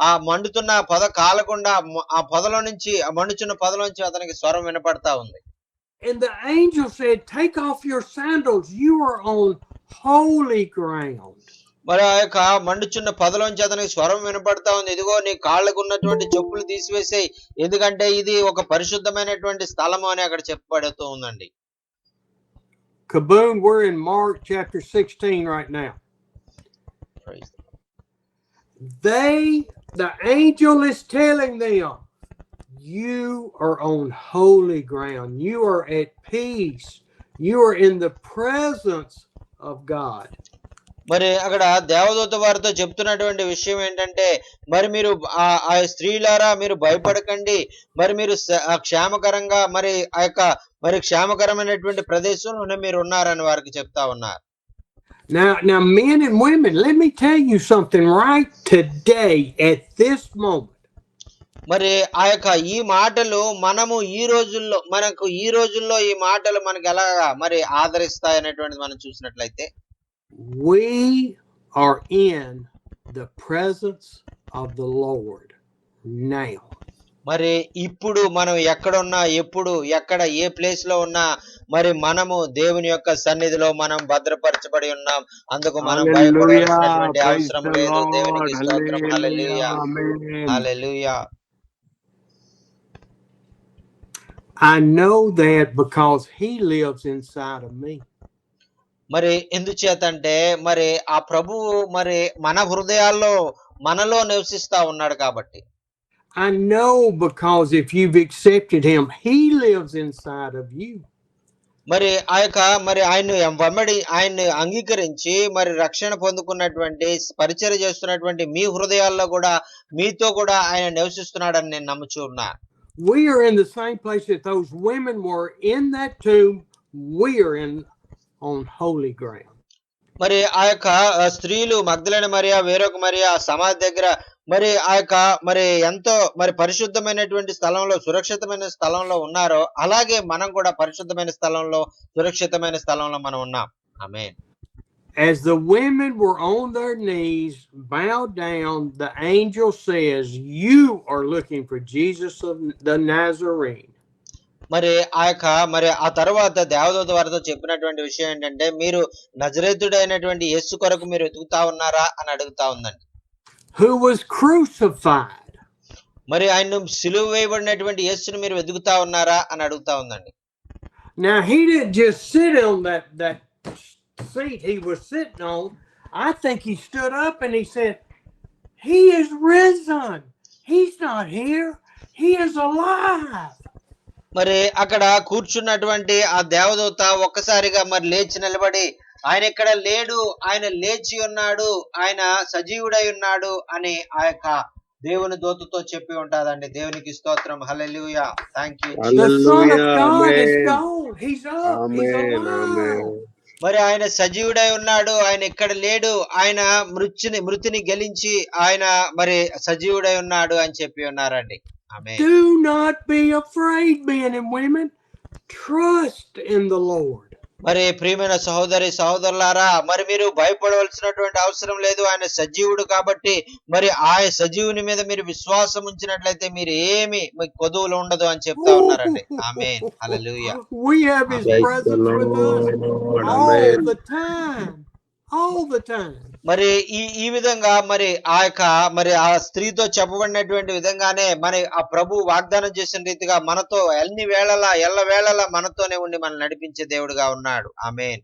[SPEAKER 2] ఆ మండుతున్న పొద కాలకుండా ఆ పొదలో నుంచి ఆ మండుచున్న పొదలోంచి అతనికి స్వరం వినపడతా ఉంది.
[SPEAKER 1] And the angel said, "Take off your sandals. You are on holy ground."
[SPEAKER 2] మరి ఆ యొక్క మండుచున్న పొదలోంచి అతనికి స్వరం వినపడతా ఉంది, ఇదిగో నీ కాళ్ళకు ఉన్నటువంటి చెప్పులు తీసివేసేయి, ఎందుకంటే ఇది ఒక పరిశుద్ధమైనటువంటి స్థలము అని అక్కడ చెప్పబడుతూ ఉందండి.
[SPEAKER 1] Kaboom, we're in Mark chapter 16 right now. The angel is telling them, you are on holy ground. You are at peace. You are in the presence of God.
[SPEAKER 2] మరి అక్కడ దేవదూత వారితో చెప్తున్నటువంటి విషయం ఏంటంటే, మరి మీరు ఆ స్త్రీలారా మీరు భయపడకండి, మరి మీరు క్షేమకరంగా మరి ఆ యొక్క మరి క్షేమకరమైనటువంటి ప్రదేశంలోనే మీరు ఉన్నారని వారికి చెప్తా ఉన్నారు.
[SPEAKER 1] Now men and women, let me tell you something right today at this moment.
[SPEAKER 2] మరి ఆ యొక్క ఈ మాటలు మనకు ఈ రోజుల్లో ఈ మాటలు మనకు ఎలా మరి ఆదరిస్తాయి అనేటువంటిది మనం చూసినట్లయితే,
[SPEAKER 1] we are in the presence of the Lord now.
[SPEAKER 2] మరి ఇప్పుడు మనం ఎక్కడున్నా, ఎప్పుడు ఎక్కడ ఏ ప్లేస్ లో ఉన్నా మరి మనము దేవుని యొక్క సన్నిధిలో మనం భద్రపరచబడి ఉన్నాం. అందుకు మనం
[SPEAKER 3] Hallelujah.
[SPEAKER 2] భయపడవలసినటువంటి
[SPEAKER 3] Praise
[SPEAKER 2] అవసరం
[SPEAKER 3] the
[SPEAKER 2] లేదు.
[SPEAKER 3] Lord.
[SPEAKER 2] దేవునికి స్తోత్రం.
[SPEAKER 3] Hallelujah.
[SPEAKER 2] Hallelujah,
[SPEAKER 3] Amen.
[SPEAKER 2] Hallelujah.
[SPEAKER 1] I know that because He lives inside of me.
[SPEAKER 2] మరి ఎందుచేతంటే మరి ఆ ప్రభువు మరి మన హృదయాల్లో మనలో నివసిస్తా ఉన్నాడు కాబట్టి.
[SPEAKER 1] I know because if you've accepted Him, He lives inside of you.
[SPEAKER 2] మరి ఆ యొక్క మరి ఆయన్ని అంగీకరించి మరి రక్షణ పొందుకున్నటువంటి పరిచర్య చేస్తున్నటువంటి మీ హృదయాల్లో కూడా మీతో కూడా ఆయన నివసిస్తున్నాడని నేను నమ్ముచూ ఉన్నా.
[SPEAKER 1] We are in the same place that those women were in that tomb. We are on holy ground.
[SPEAKER 2] మరి ఆ యొక్క స్త్రీలు మగ్దలేనే మరియా, వేరొక మరియా సమాధి దగ్గర మరి ఆ యొక్క మరి ఎంతో మరి పరిశుద్ధమైనటువంటి స్థలంలో, సురక్షితమైన స్థలంలో ఉన్నారో అలాగే మనం కూడా పరిశుద్ధమైన స్థలంలో, సురక్షితమైన స్థలంలో మనం ఉన్నాం. ఆమేన్.
[SPEAKER 1] As the women were on their knees, bowed down, the angel says, "You are looking for Jesus of the Nazarene."
[SPEAKER 2] మరి ఆ యొక్క మరి ఆ తర్వాత దేవదూత వారితో చెప్పినటువంటి విషయం ఏంటంటే, మీరు నజరేతుడైనటువంటి యేసు కొరకు మీరు వెతుకుతా ఉన్నారా అని అడుగుతా ఉందండి.
[SPEAKER 1] Who was crucified.
[SPEAKER 2] మరి ఆయన సిలువ వేయబడినటువంటి యేసుని మీరు వెతుకుతా ఉన్నారా అని అడుగుతా ఉందండి.
[SPEAKER 1] Now he didn't just sit on that seat he was sitting on. I think he stood up and he said, "He is risen. He's not here. He is alive."
[SPEAKER 2] మరి అక్కడ కూర్చున్నటువంటి ఆ దేవదూత ఒక్కసారిగా మరి లేచి నిలబడి, ఆయన ఇక్కడ లేడు, ఆయన లేచి ఉన్నాడు, ఆయన సజీవుడై ఉన్నాడు అని ఆ యొక్క దేవుని దూతతో చెప్పి ఉంటాదండి. దేవునికి స్తోత్రం. హల్లెలూయా. Thank you.
[SPEAKER 1] The Son of
[SPEAKER 3] Hallelujah.
[SPEAKER 1] God is
[SPEAKER 3] Amen.
[SPEAKER 1] gone. He's up. He's
[SPEAKER 3] Amen.
[SPEAKER 1] alive.
[SPEAKER 3] Amen.
[SPEAKER 2] మరి ఆయన సజీవుడై ఉన్నాడు, ఆయన ఇక్కడ లేడు, ఆయన మృతిని గెలించి ఆయన మరి సజీవుడై ఉన్నాడు అని చెప్పి ఉన్నారండి. ఆమేన్.
[SPEAKER 1] Do not be afraid, men and women. Trust in the Lord.
[SPEAKER 2] మరి ప్రియమైన సహోదరులారా, మరి మీరు భయపడవలసినటువంటి అవసరం లేదు. ఆయన సజీవుడు కాబట్టి మరి ఆ సజీవుని మీద మీరు విశ్వాసం ఉంచినట్లయితే మీరు ఏమి మీకు కొదువులు ఉండదు అని చెప్తా ఉన్నారండి. ఆమేన్. హల్లెలూయా.
[SPEAKER 1] We have His
[SPEAKER 2] Amen.
[SPEAKER 3] Praise the
[SPEAKER 1] presence with us
[SPEAKER 3] Lord.
[SPEAKER 1] all
[SPEAKER 3] Amen.
[SPEAKER 1] the time. All the time.
[SPEAKER 2] మరి ఈ విధంగా మరి ఆ యొక్క మరి ఆ స్త్రీతో చెప్పబడినటువంటి విధంగానే మరి ఆ ప్రభు వాగ్దానం చేసిన రీతిగా మనతో ఎల్లవేళలా మనతోనే ఉండి మనం నడిపించే దేవుడుగా ఉన్నాడు. ఆమేన్.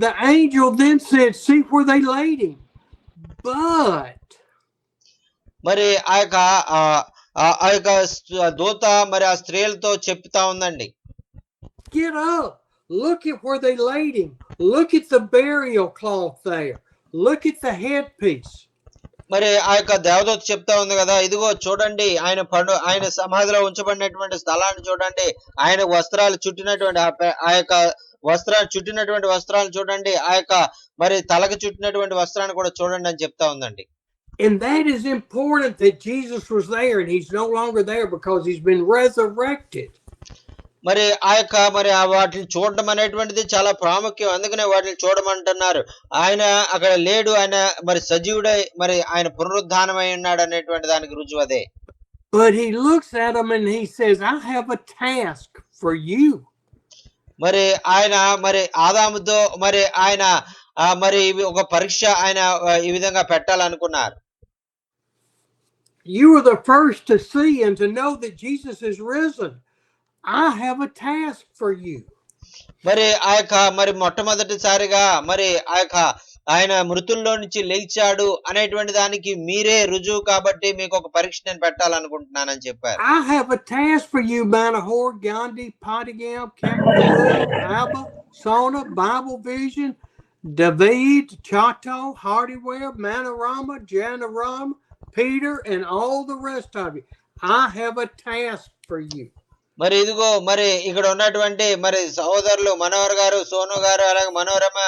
[SPEAKER 1] The angel then said, "See where they laid him." But
[SPEAKER 2] మరి ఆ యొక్క దూత మరి ఆ స్త్రీలతో చెప్తా ఉందండి.
[SPEAKER 1] get up. Look at where they laid him. Look at the burial cloth there. Look at the headpiece.
[SPEAKER 2] మరి ఆ యొక్క దేవదూత చెప్తా ఉంది కదా, ఇదిగో చూడండి ఆయన సమాధిలో ఉంచబడినటువంటి స్థలాన్ని చూడండి, ఆయన వస్త్రాలు చుట్టినటువంటి ఆ యొక్క వస్త్రాలు చూడండి, ఆ యొక్క మరి తలకు చుట్టినటువంటి వస్త్రాన్ని కూడా చూడండి అని చెప్తా ఉందండి.
[SPEAKER 1] And that is important that Jesus was there and he's no longer there because he's been resurrected.
[SPEAKER 2] మరి ఆ యొక్క మరి వాటిని చూడడం అనేటువంటిది చాలా ప్రాముఖ్యం. అందుకనే వాటిని చూడమంటున్నారు. ఆయన అక్కడ లేడు, ఆయన మరి సజీవుడై మరి ఆయన పునరుద్ధానమై ఉన్నాడు అనేటువంటి దానికి రుజువు అదే.
[SPEAKER 1] But he looks at them and he says, "I have a task for you."
[SPEAKER 2] మరి ఆయన మరి ఆదాముతో మరి ఆయన మరి ఒక పరీక్ష ఆయన ఈ విధంగా పెట్టాలనుకున్నారు.
[SPEAKER 1] You are the first to see and to know that Jesus is risen. I have a task for you.
[SPEAKER 2] మరి ఆ యొక్క మరి మొట్టమొదటిసారిగా మరి ఆ యొక్క ఆయన మృతుల్లో నుంచి లేచాడు అనేటువంటి దానికి మీరే రుజువు కాబట్టి మీకు ఒక పరీక్ష నేను పెట్టాలనుకుంటున్నానని చెప్పారు.
[SPEAKER 1] I have a task for you, Manahor, Gandhi, Potigam, Kakadu, Abba, Sona, Bible Vision, David, Chato, Hardyware, Manorama, Janarama, Peter, and all the rest of you. I have a task for you.
[SPEAKER 2] మరి ఇదిగో మరి ఇక్కడ ఉన్నటువంటి మరి సహోదరులు మనోహర్ గారు, సోను గారు, అలాగే మనోరమ,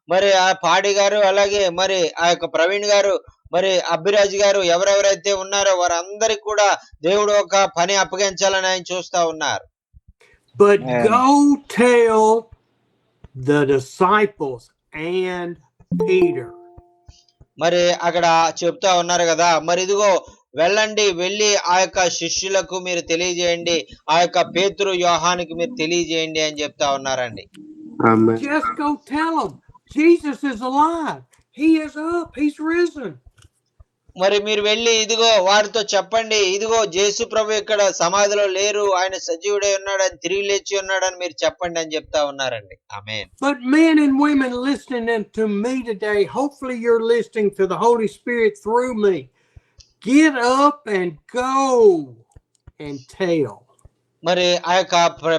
[SPEAKER 2] మరి ఆ పాడి గారు, అలాగే మరి ఆ యొక్క ప్రవీణ్ గారు, మరి అభిరాజ్ గారు, ఎవరెవరైతే ఉన్నారో వారందరికి కూడా దేవుడు ఒక పని అప్పగించాలని ఆయన చూస్తా ఉన్నారు.
[SPEAKER 1] But go tell the disciples and Peter.
[SPEAKER 2] మరి అక్కడ చెప్తా ఉన్నారు కదా, మరి ఇదిగో వెళ్ళండి, వెళ్ళి ఆ యొక్క శిష్యులకు మీరు తెలియజేయండి, ఆ యొక్క పేతురు యోహానికి మీరు తెలియజేయండి అని చెప్తా ఉన్నారండి.
[SPEAKER 3] Amen.
[SPEAKER 1] Just go tell them Jesus is alive. He is up. He's risen.
[SPEAKER 2] మరి మీరు వెళ్ళి ఇదిగో వారితో చెప్పండి, ఇదిగో యేసు ప్రభు ఇక్కడ సమాధిలో లేరు, ఆయన సజీవుడై ఉన్నాడు, ఆయన తిరిగి లేచి ఉన్నాడని మీరు చెప్పండి అని చెప్తా ఉన్నారండి. ఆమేన్.
[SPEAKER 1] But men and women listening to me today, hopefully you're listening to the Holy Spirit through me. Get up and go and tell.
[SPEAKER 2] మరి ఆ యొక్క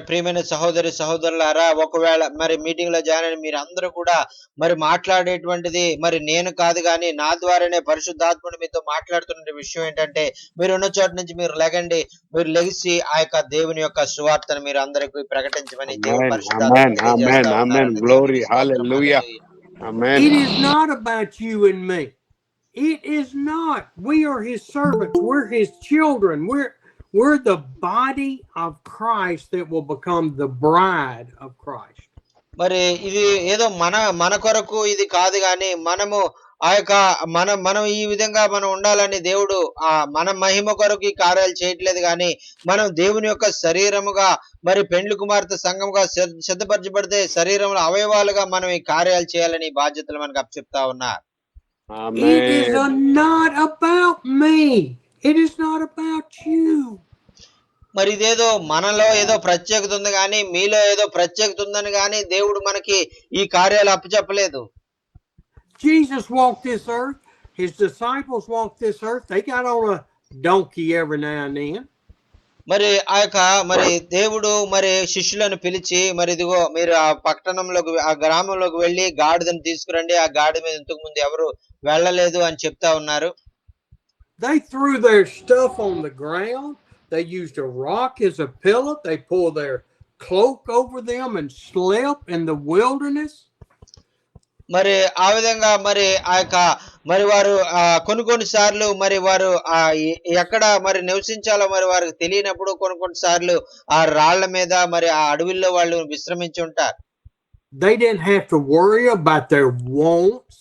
[SPEAKER 2] ప్రియమైన సహోదరి సహోదరులారా, ఒకవేళ మరి మీటింగ్ లో జాయిన్ అయిన మీరు అందరూ కూడా మరి మాట్లాడేటువంటిది మరి నేను కాదు, కానీ నా ద్వారానే పరిశుద్ధాత్ముడు మీతో మాట్లాడుతున్న విషయం ఏంటంటే, మీరు ఉన్న చోట నుంచి మీరు లెగండి, మీరు లెగిసి ఆ యొక్క దేవుని యొక్క సువార్తను మీరు అందరికీ ప్రకటించమని దేవుని
[SPEAKER 3] Amen.
[SPEAKER 2] పరిశుద్ధాత్ముడు
[SPEAKER 3] Amen.
[SPEAKER 2] తెలియజేస్తా
[SPEAKER 3] Amen.
[SPEAKER 2] ఉన్నారండి.
[SPEAKER 3] Amen. Glory.
[SPEAKER 2] దేవునికి స్తోత్రం.
[SPEAKER 3] Hallelujah.
[SPEAKER 2] Hallelujah.
[SPEAKER 3] Amen.
[SPEAKER 1] It is not about you and me. It is not. We are his servants. We're his children. We're the body of Christ that will become the bride of Christ.
[SPEAKER 2] మరి ఇది ఏదో మన కొరకు ఇది కాదు, కానీ మనము ఆ యొక్క మనం ఈ విధంగా మనం ఉండాలని దేవుడు మన మహిమ కొరకు ఈ కార్యాలు చేయట్లేదు, కానీ మనం దేవుని యొక్క శరీరముగా మరి పెండ్లి కుమార్తె సంఘముగా సిద్ధపరచబడితే శరీరంలో అవయవాలుగా మనం ఈ కార్యాలు చేయాలని ఈ బాధ్యతలు మనకు అప్పచెప్తా ఉన్నారు.
[SPEAKER 1] It is
[SPEAKER 3] Amen.
[SPEAKER 1] not about me. It is not about you.
[SPEAKER 2] మరి ఇదేదో మనలో ఏదో ప్రత్యేకత ఉంది కానీ మీలో ఏదో ప్రత్యేకత ఉందని కానీ దేవుడు మనకి ఈ కార్యాలు అప్పచెప్పలేదు.
[SPEAKER 1] Jesus walked this earth. His disciples walked this earth. They got on a donkey every now and then.
[SPEAKER 2] మరి ఆ యొక్క మరి దేవుడు మరి శిష్యులను పిలిచి, మరి ఇదిగో మీరు ఆ పట్టణంలోకి ఆ గ్రామంలోకి వెళ్ళి గాడిదను తీసుకురండి, ఆ గాడిద మీద ఇంతకు ముందు ఎవరు వెళ్ళలేదు అని చెప్తా ఉన్నారు.
[SPEAKER 1] They threw their stuff on the ground. They used a rock as a pillow. They pulled their cloak over them and slept in the wilderness.
[SPEAKER 2] మరి ఆ విధంగా మరి ఆ యొక్క మరి వారు కొన్ని సార్లు మరి వారు ఎక్కడ మరి నివసించాలో మరి వారికి తెలియనప్పుడు కొన్ని సార్లు ఆ రాళ్ల మీద మరి ఆ అడవిలో వాళ్ళు విశ్రమించి ఉంటారు.
[SPEAKER 1] They didn't have to worry about their wants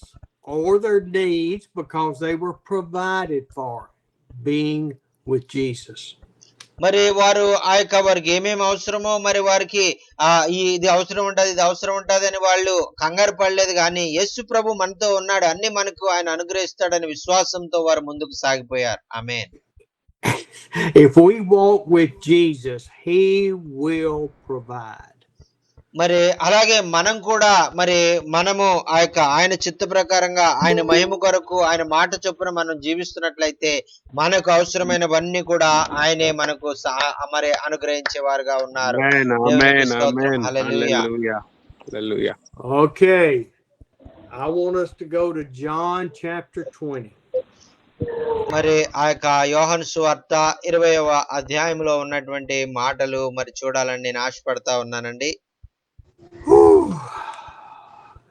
[SPEAKER 1] or their needs because they were provided for being with Jesus.
[SPEAKER 2] మరి వారు ఆ యొక్క వారికి ఏమేమి అవసరమో మరి వారికి ఇది అవసరం ఉంటది, ఇది అవసరం ఉంటది అని వాళ్ళు కంగారు పడలేదు, కానీ యేసు ప్రభు మనతో ఉన్నాడు, అన్ని మనకు ఆయన అనుగ్రహిస్తాడని విశ్వాసంతో వారు ముందుకు సాగిపోయారు. ఆమేన్.
[SPEAKER 1] If we walk with Jesus, he will provide.
[SPEAKER 2] మరి అలాగే మనం కూడా మరి మనము ఆ యొక్క ఆయన చిత్త ప్రకారంగా ఆయన మహిమ కొరకు ఆయన మాట చొప్పున మనం జీవిస్తున్నట్లయితే మనకు అవసరమైనవన్నీ కూడా ఆయనే మనకు మరి అనుగ్రహించే వారుగా ఉన్నారు.
[SPEAKER 3] Amen.
[SPEAKER 2] దేవునికి
[SPEAKER 3] Amen.
[SPEAKER 2] స్తోత్రం.
[SPEAKER 3] Amen.
[SPEAKER 2] Hallelujah.
[SPEAKER 3] Hallelujah. Hallelujah.
[SPEAKER 1] Okay. I want us to go to John chapter 20.
[SPEAKER 2] మరి ఆ యొక్క యోహాను సువార్త 20వ అధ్యాయంలో ఉన్నటువంటి మాటలు మరి చూడాలని నేను ఆశపడతా ఉన్నానండి.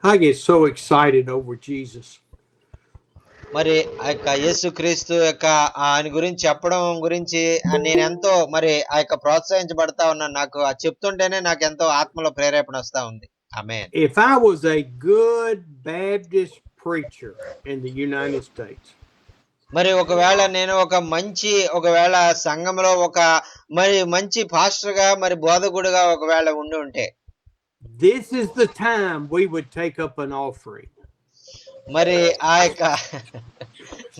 [SPEAKER 1] I get so excited over Jesus.
[SPEAKER 2] మరి ఆ యొక్క యేసుక్రీస్తు యొక్క ఆయన గురించి చెప్పడం గురించి నేను ఎంతో మరి ఆ యొక్క ప్రోత్సహించబడతా ఉన్నాను. నాకు అది చెప్తుంటేనే నాకు ఎంతో ఆత్మలో ప్రేరేపణ వస్తా ఉంది. ఆమేన్.
[SPEAKER 1] If I was a good Baptist preacher in the United States,
[SPEAKER 2] మరి ఒకవేళ నేను ఒకవేళ సంఘంలో మరి మంచి పాస్టర్ గా మరి బోధకుడుగా ఒకవేళ ఉండి ఉంటే,
[SPEAKER 1] this is the time we would take up an offering.
[SPEAKER 2] మరి ఆ యొక్క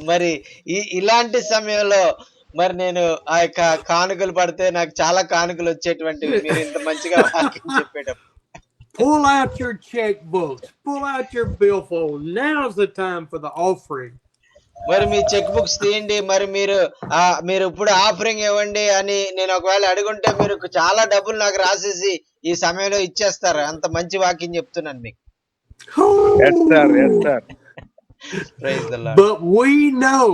[SPEAKER 2] మరి ఇలాంటి సమయంలో మరి నేను ఆ యొక్క కానుకలు పడితే నాకు చాలా కానుకలు వచ్చేటువంటివి. మీరు ఇంత మంచిగా వాక్యం చెప్పేటప్పుడు
[SPEAKER 1] Pull out your checkbooks, pull out your billfold. Now's the time for the offering.
[SPEAKER 2] మరి మీ చెక్ బుక్స్ తీయండి, మరి మీరు ఇప్పుడు ఆఫరింగ్ ఇవ్వండి అని నేను ఒకవేళ అడుగుంటే మీరు చాలా డబ్బులు నాకు రాసేసి ఈ సమయంలో ఇచ్చేస్తారు. అంత మంచి వాక్యం చెప్తున్నాను మీకు.
[SPEAKER 3] Yes, sir. Yes, sir.
[SPEAKER 2] Praise the Lord.
[SPEAKER 1] But we know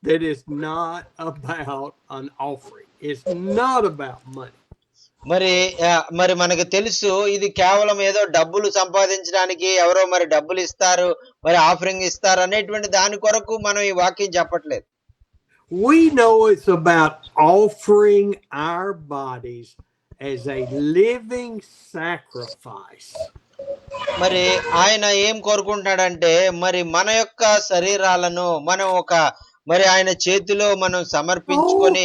[SPEAKER 1] that it's not about an offering. It's not about money.
[SPEAKER 2] మరి మనకు తెలుసు ఇది కేవలం ఏదో డబ్బులు సంపాదించడానికి ఎవరో మరి డబ్బులు ఇస్తారు, మరి ఆఫరింగ్ ఇస్తారు అనేటువంటి దాని కొరకు మనం ఈ వాక్యం చెప్పట్లేదు.
[SPEAKER 1] We know it's about offering our bodies as a living sacrifice
[SPEAKER 2] మరి ఆయన ఏం కోరుకుంటున్నాడంటే మరి మన యొక్క శరీరాలను మనం ఒక మరి ఆయన చేతిలో మనం సమర్పించుకొని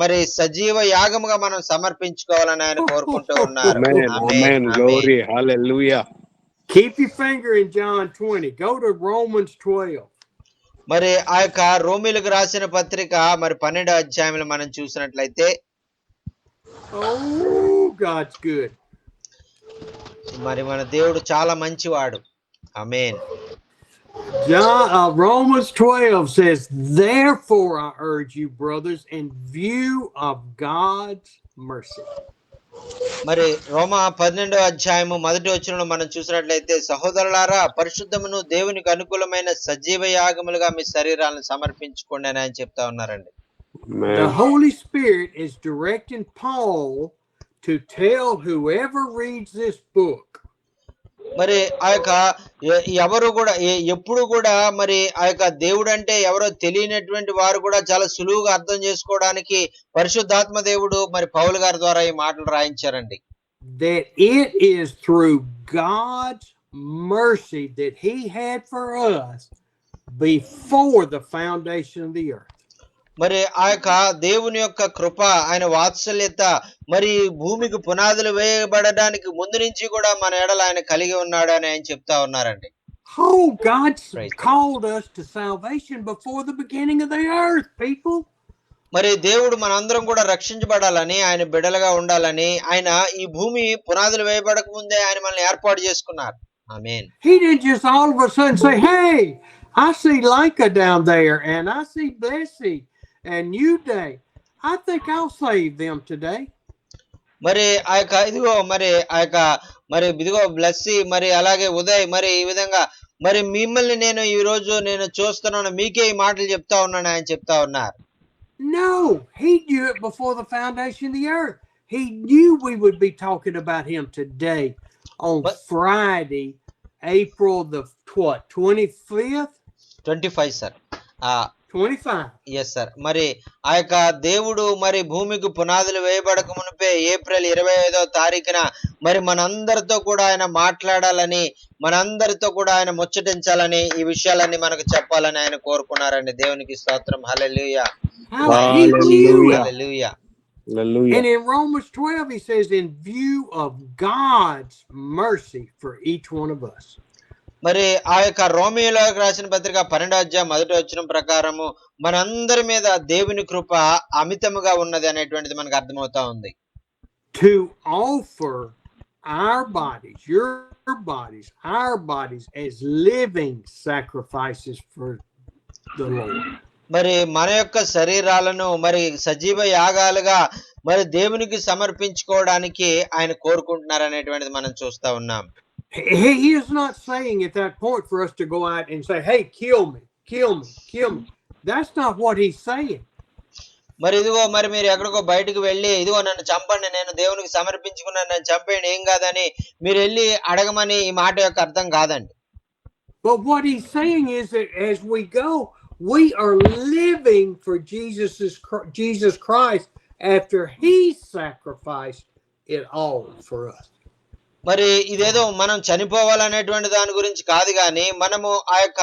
[SPEAKER 2] మరి సజీవ యాగముగా మనం సమర్పించుకోవాలని ఆయన కోరుకుంటూ ఉన్నారు.
[SPEAKER 3] Amen.
[SPEAKER 2] Amen,
[SPEAKER 3] Amen.
[SPEAKER 2] Amen.
[SPEAKER 3] Glory. Hallelujah.
[SPEAKER 1] Keep your finger in John 20. Go to Romans 12.
[SPEAKER 2] మరి ఆ యొక్క రోమీలకు రాసిన పత్రిక మరి 12వ అధ్యాయంలో మనం చూసినట్లయితే
[SPEAKER 1] Oh, God's good.
[SPEAKER 2] మరి మన దేవుడు చాలా మంచివాడు. ఆమేన్.
[SPEAKER 1] Romans 12 says, therefore I urge you, brothers, in view of God's mercy.
[SPEAKER 2] మరి రోమా 12వ అధ్యాయము 1వ వచనంలో మనం చూసినట్లయితే, సహోదరులారా పరిశుద్ధమును దేవునికి అనుకూలమైన సజీవ యాగములుగా మీ శరీరాలను సమర్పించుకోండి అని ఆయన చెప్తా ఉన్నారండి.
[SPEAKER 1] The Holy Spirit is directing Paul to tell whoever reads this book.
[SPEAKER 2] మరి ఆ యొక్క ఎవరు కూడా ఎప్పుడు కూడా మరి ఆ యొక్క దేవుడు అంటే ఎవరో తెలియనటువంటి వారు కూడా చాలా సులువుగా అర్థం చేసుకోవడానికి పరిశుద్ధాత్మ దేవుడు మరి పౌలు గారి ద్వారా ఈ మాటలు రాయించారండి.
[SPEAKER 1] That it is through God's mercy that he had for us before the foundation of the earth.
[SPEAKER 2] మరి ఆ యొక్క దేవుని యొక్క కృప, ఆయన వాత్సల్యత మరి భూమికి పునాదులు వేయబడడానికి ముందు నుంచి కూడా మన ఎడల ఆయన కలిగి ఉన్నాడు అని ఆయన చెప్తా ఉన్నారండి.
[SPEAKER 1] Oh, God called us to salvation before the beginning of the earth, people.
[SPEAKER 2] మరి దేవుడు మనందరం కూడా రక్షించబడాలని, ఆయన బిడ్డలుగా ఉండాలని ఆయన ఈ భూమి పునాదులు వేయబడక ముందే ఆయన మనల్ని ఏర్పాటు చేసుకున్నారు. ఆమేన్.
[SPEAKER 1] He didn't just all of a sudden say, hey, I see Leica down there and I see Bessie and you day. I think I'll save them today.
[SPEAKER 2] మరి ఆ యొక్క ఇదిగో బ్లెస్సీ మరి అలాగే ఉదయ్ మరి ఈ విధంగా మరి మిమ్మల్ని నేను ఈ రోజు నేను చూస్తున్నాను, మీకే ఈ మాటలు చెప్తా ఉన్నాను ఆయన చెప్తా ఉన్నారు.
[SPEAKER 1] No, he knew it before the foundation of the earth. He knew we would be talking about him today on Friday, April the 25th?
[SPEAKER 2] 25 sir.
[SPEAKER 1] 25.
[SPEAKER 2] Yes sir. మరి ఆ యొక్క దేవుడు మరి భూమికి పునాదులు వేయబడక మునిపే ఏప్రిల్ 25వ తారీఖున మరి మనందరితో కూడా ఆయన మాట్లాడాలని, మనందరితో కూడా ఆయన ముచ్చటించాలని, ఈ విషయాలన్నీ మనకు చెప్పాలని ఆయన కోరుకున్నారండి. దేవునికి స్తోత్రం. హల్లెలూయా. హల్లెలూయా.
[SPEAKER 1] And in Romans 12 he says, in view of God's mercy for each one of us.
[SPEAKER 2] మరి ఆ యొక్క రోమీయులకు రాసిన పత్రిక 12వ అధ్యాయం 1వ వచనం ప్రకారము మనందరి మీద దేవుని కృప అమితముగా ఉన్నది అనేటువంటిది మనకు అర్థమవుతా ఉంది.
[SPEAKER 1] To offer our bodies, your bodies, our bodies as living sacrifices for the Lord.
[SPEAKER 2] మరి మన యొక్క శరీరాలను మరి సజీవ యాగాలుగా మరి దేవునికి సమర్పించుకోవడానికి ఆయన కోరుకుంటున్నారు అనేటువంటిది మనం చూస్తా ఉన్నాం.
[SPEAKER 1] He is not saying at that point for us to go out and say, hey, kill me, kill me, kill me. That's not what he's saying.
[SPEAKER 2] మరి ఇదిగో మరి మీరు ఎక్కడికో బయటకు వెళ్ళి ఇదిగో నన్ను చంపండి, నేను దేవునికి సమర్పించుకున్నాను, నన్ను చంపేయండి, ఏం కాదని మీరు వెళ్ళి అడగమని ఈ మాట యొక్క అర్థం కాదండి.
[SPEAKER 1] But what he's saying is that as we go, we are living for Jesus Christ after he sacrificed it all for us.
[SPEAKER 2] మరి ఇదేదో మనం చనిపోవాలనేటువంటి దాని గురించి కాదు కానీ మనము ఆ యొక్క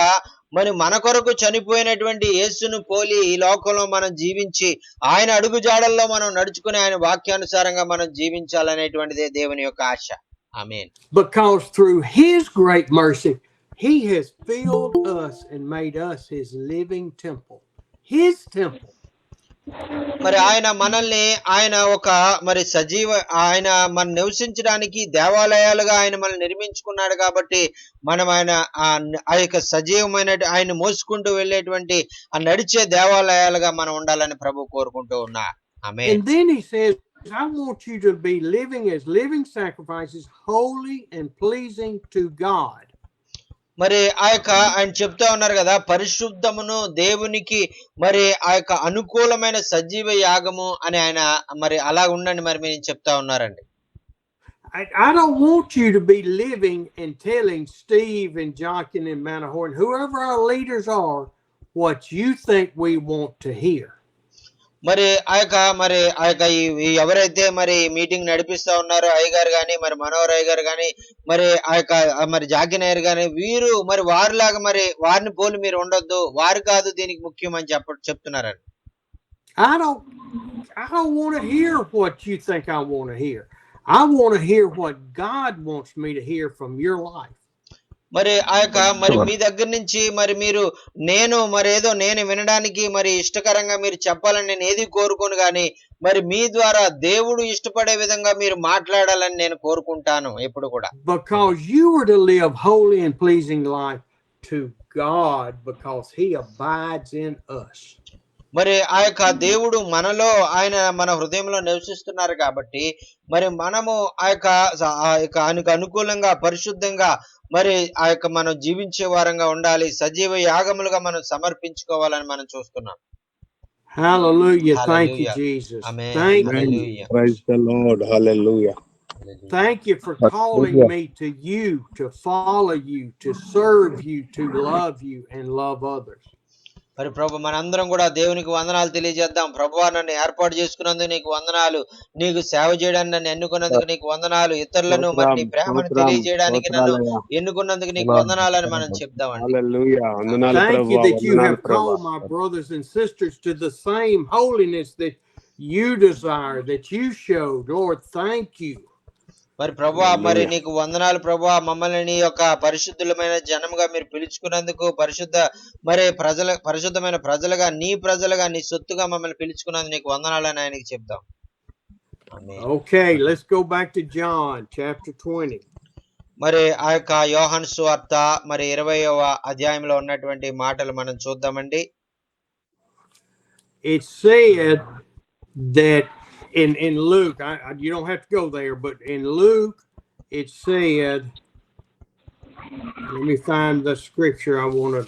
[SPEAKER 2] మరి మన కొరకు చనిపోయినటువంటి యేసును పోలి ఈ లోకంలో మనం జీవించి ఆయన అడుగు జాడల్లో మనం నడుచుకుని ఆయన వాక్యానుసారంగా మనం జీవించాలనేటువంటిదే దేవుని యొక్క ఆశ. ఆమేన్.
[SPEAKER 1] Because through his great mercy he has filled us and made us his living temple. His temple.
[SPEAKER 2] మరి ఆయన మనల్ని ఆయన ఒక మరి ఆయన మన నివసించడానికి దేవాలయాలుగా ఆయన మనల్ని నిర్మించుకున్నాడు కాబట్టి మనం ఆయన ఆ యొక్క సజీవమైన ఆయన మోసుకుంటూ వెళ్ళేటువంటి ఆ నడిచే దేవాలయాలుగా మనం ఉండాలని ప్రభు కోరుకుంటూ ఉన్నారు. ఆమేన్.
[SPEAKER 1] And then he says, I want you to be living as living sacrifices, holy and pleasing to God.
[SPEAKER 2] మరి ఆ యొక్క ఆయన చెప్తా ఉన్నారు కదా, పరిశుద్ధమును దేవునికి మరి ఆ యొక్క అనుకూలమైన సజీవ యాగము అని ఆయన మరి అలా ఉండండి మరి మీరు చెప్తా ఉన్నారండి.
[SPEAKER 1] I don't want you to be living and telling Steve and Jochen and Manahorn, whoever our leaders are, what you think we want to hear.
[SPEAKER 2] మరి ఆ యొక్క ఈ ఎవరైతే మరి మీటింగ్ నడిపిస్తా ఉన్నారో అయ్యగారు గాని, మరి మనోహర్ అయ్యగారు గాని, మరి మరి జాకినయ్యర్ గాని, వీరు మరి వారిలాగా మరి వారిని పోలి మీరు ఉండొద్దు, వారు కాదు దీనికి ముఖ్యం అని చెప్తున్నారండి.
[SPEAKER 1] I don't want to hear what you think I want to hear. I want to hear what God wants me to hear from your life.
[SPEAKER 2] మరి మరి మీ దగ్గర నుంచి మరి మీరు నేను వినడానికి మరి ఇష్టకరంగా మీరు చెప్పాలని నేను ఏది కోరుకోను గాని, మరి మీ ద్వారా దేవుడు ఇష్టపడే విధంగా మీరు మాట్లాడాలని నేను కోరుకుంటాను ఎప్పుడు కూడా.
[SPEAKER 1] Because you were to live holy and pleasing life to God, because He abides in us.
[SPEAKER 2] మరి దేవుడు మనలో ఆయన మన హృదయంలో నివసిస్తున్నారు కాబట్టి మరి మనము ఆయనకు అనుకూలంగా పరిశుద్ధంగా మరి మనం జీవించే వారంగా ఉండాలి, సజీవ యాగములుగా మనం సమర్పించుకోవాలని మనం చూస్తున్నాం.
[SPEAKER 1] Hallelujah. Thank you, Jesus.
[SPEAKER 2] Amen.
[SPEAKER 1] Thank you.
[SPEAKER 2] Hallelujah.
[SPEAKER 3] Praise the Lord. Hallelujah.
[SPEAKER 1] Thank you for calling me to you, to follow you, to serve you, to love you, and love others.
[SPEAKER 2] మరి ప్రభు మనందరం కూడా దేవునికి వందనాలు తెలియజేద్దాం. ప్రభువా, నన్ను ఏర్పాటు చేసుకున్నందుకు నీకు వందనాలు, నీకు సేవ చేయడానికి నన్ను ఎన్నుకున్నందుకు నీకు వందనాలు, ఇతరులను మరి నీ ప్రేమను తెలియజేయడానికి నన్ను ఎన్నుకున్నందుకు నీకు వందనాలని మనం చెప్దామండి.
[SPEAKER 1] Thank you that you have called my brothers and sisters to the same holiness that you desire, that you showed. Lord, thank you.
[SPEAKER 2] మరి ప్రభువా, మరి నీకు వందనాలు ప్రభువా, మమ్మల్ని నీ యొక్క పరిశుద్ధులమైన జనముగా మీరు పిలుచుకున్నందుకు, పరిశుద్ధమైన ప్రజలుగా, నీ ప్రజలుగా, నీ సొత్తుగా మమ్మల్ని పిలుచుకున్నందుకు నీకు వందనాలని ఆయనకి చెప్దాం.
[SPEAKER 1] Okay, let's go back to John chapter 20.
[SPEAKER 2] మరి యోహాను సువార్త మరి 20వ అధ్యాయంలో ఉన్నటువంటి మాటలు మనం చూద్దామండి.
[SPEAKER 1] It said that in Luke, you don't have to go there, but in Luke, it said, let me find the scripture I want to.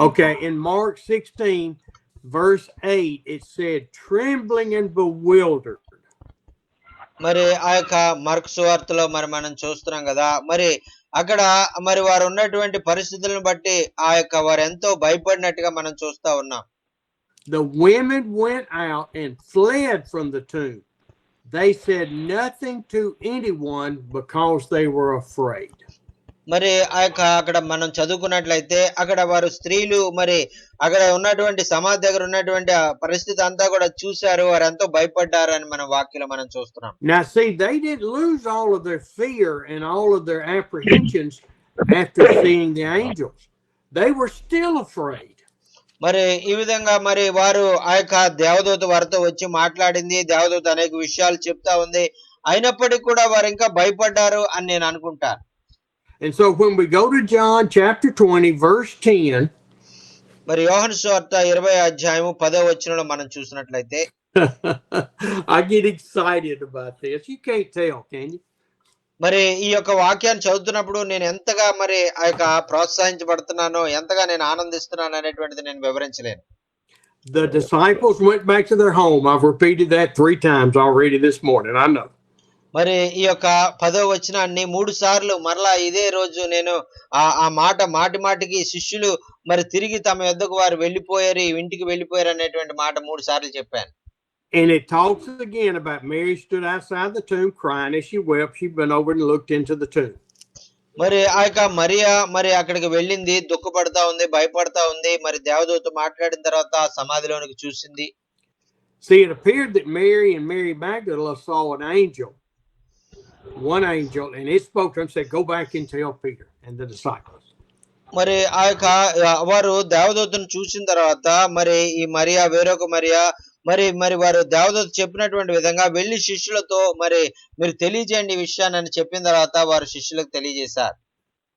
[SPEAKER 1] Okay, in Mark 16, verse 8, it said, trembling and bewildered.
[SPEAKER 2] మరి mark సువార్తలో మరి మనం చూస్తున్నాం కదా, మరి అక్కడ మరి వారు ఉన్నటువంటి పరిస్థితులను బట్టి వారు ఎంతో భయపడినట్టుగా మనం చూస్తా ఉన్నాం.
[SPEAKER 1] The women went out and fled from the tomb. They said nothing to anyone because they were afraid.
[SPEAKER 2] మరి అక్కడ మనం చదువుకున్నట్లయితే అక్కడ వారు స్త్రీలు మరి అక్కడ ఉన్నటువంటి సమాధి దగ్గర ఉన్నటువంటి పరిస్థితి అంతా కూడా చూశారు, వారు ఎంతో భయపడ్డారు అని మన వాక్యంలో మనం చూస్తున్నాం.
[SPEAKER 1] Now see, they didn't lose all of their fear and all of their apprehensions after seeing the angels. They were still afraid.
[SPEAKER 2] మరి ఈ విధంగా మరి వారు దేవదూత వారితో వచ్చి మాట్లాడింది, దేవదూత అనేక విషయాలు చెప్తా ఉంది, అయినప్పటికీ కూడా వారు ఇంకా భయపడ్డారు అని నేను అనుకుంటాను.
[SPEAKER 1] And so when we go to John chapter 20 verse 10,
[SPEAKER 2] మరి యోహాను సువార్త 20వ అధ్యాయము 10వ వచనంలో మనం చూసినట్లయితే
[SPEAKER 1] I get excited about this. You can't tell, can you?
[SPEAKER 2] మరి ఈ యొక్క వాక్యాన్ని చదువుతున్నప్పుడు నేను ఎంతగా మరి ప్రోత్సహించబడుతున్నానో, ఎంతగా నేను ఆనందిస్తున్నాను అనేటువంటిది నేను వివరించలేను.
[SPEAKER 1] The disciples went back to their home. I've repeated that 3 times already this morning. I know.
[SPEAKER 2] మరి ఈ యొక్క 10వ వచనాన్ని 3 సార్లు మరలా ఇదే రోజు నేను ఆ మాటికి శిష్యులు మరి తిరిగి తమ యొద్దకు వారు వెళ్ళిపోయారు, ఇంటికి వెళ్ళిపోయారు అనేటువంటి మాట 3 సార్లు చెప్పాను.
[SPEAKER 1] And it talks again about Mary stood outside the tomb crying as she wept. She'd been over and looked into the tomb.
[SPEAKER 2] మరి మరియా మరి అక్కడికి వెళ్ళింది, దుఃఖపడతా ఉంది, భయపడతా ఉంది. మరి దేవదూత మాట్లాడిన తర్వాత సమాధిలోనికి చూసింది.
[SPEAKER 1] See, it appeared that Mary and Mary Magdalene saw an angel. One angel, and it spoke to him and said, go back and tell Peter and the disciples.
[SPEAKER 2] మరి వారు దేవదూతను చూసిన తర్వాత మరి ఈ మరియా, వేరొక మరియా మరి వారు దేవదూత చెప్పినటువంటి విధంగా వెళ్లి శిష్యులతో మరి మీరు తెలియజేయండి ఈ విషయాన్ని అని చెప్పిన తర్వాత వారు శిష్యులకు తెలియజేశారు.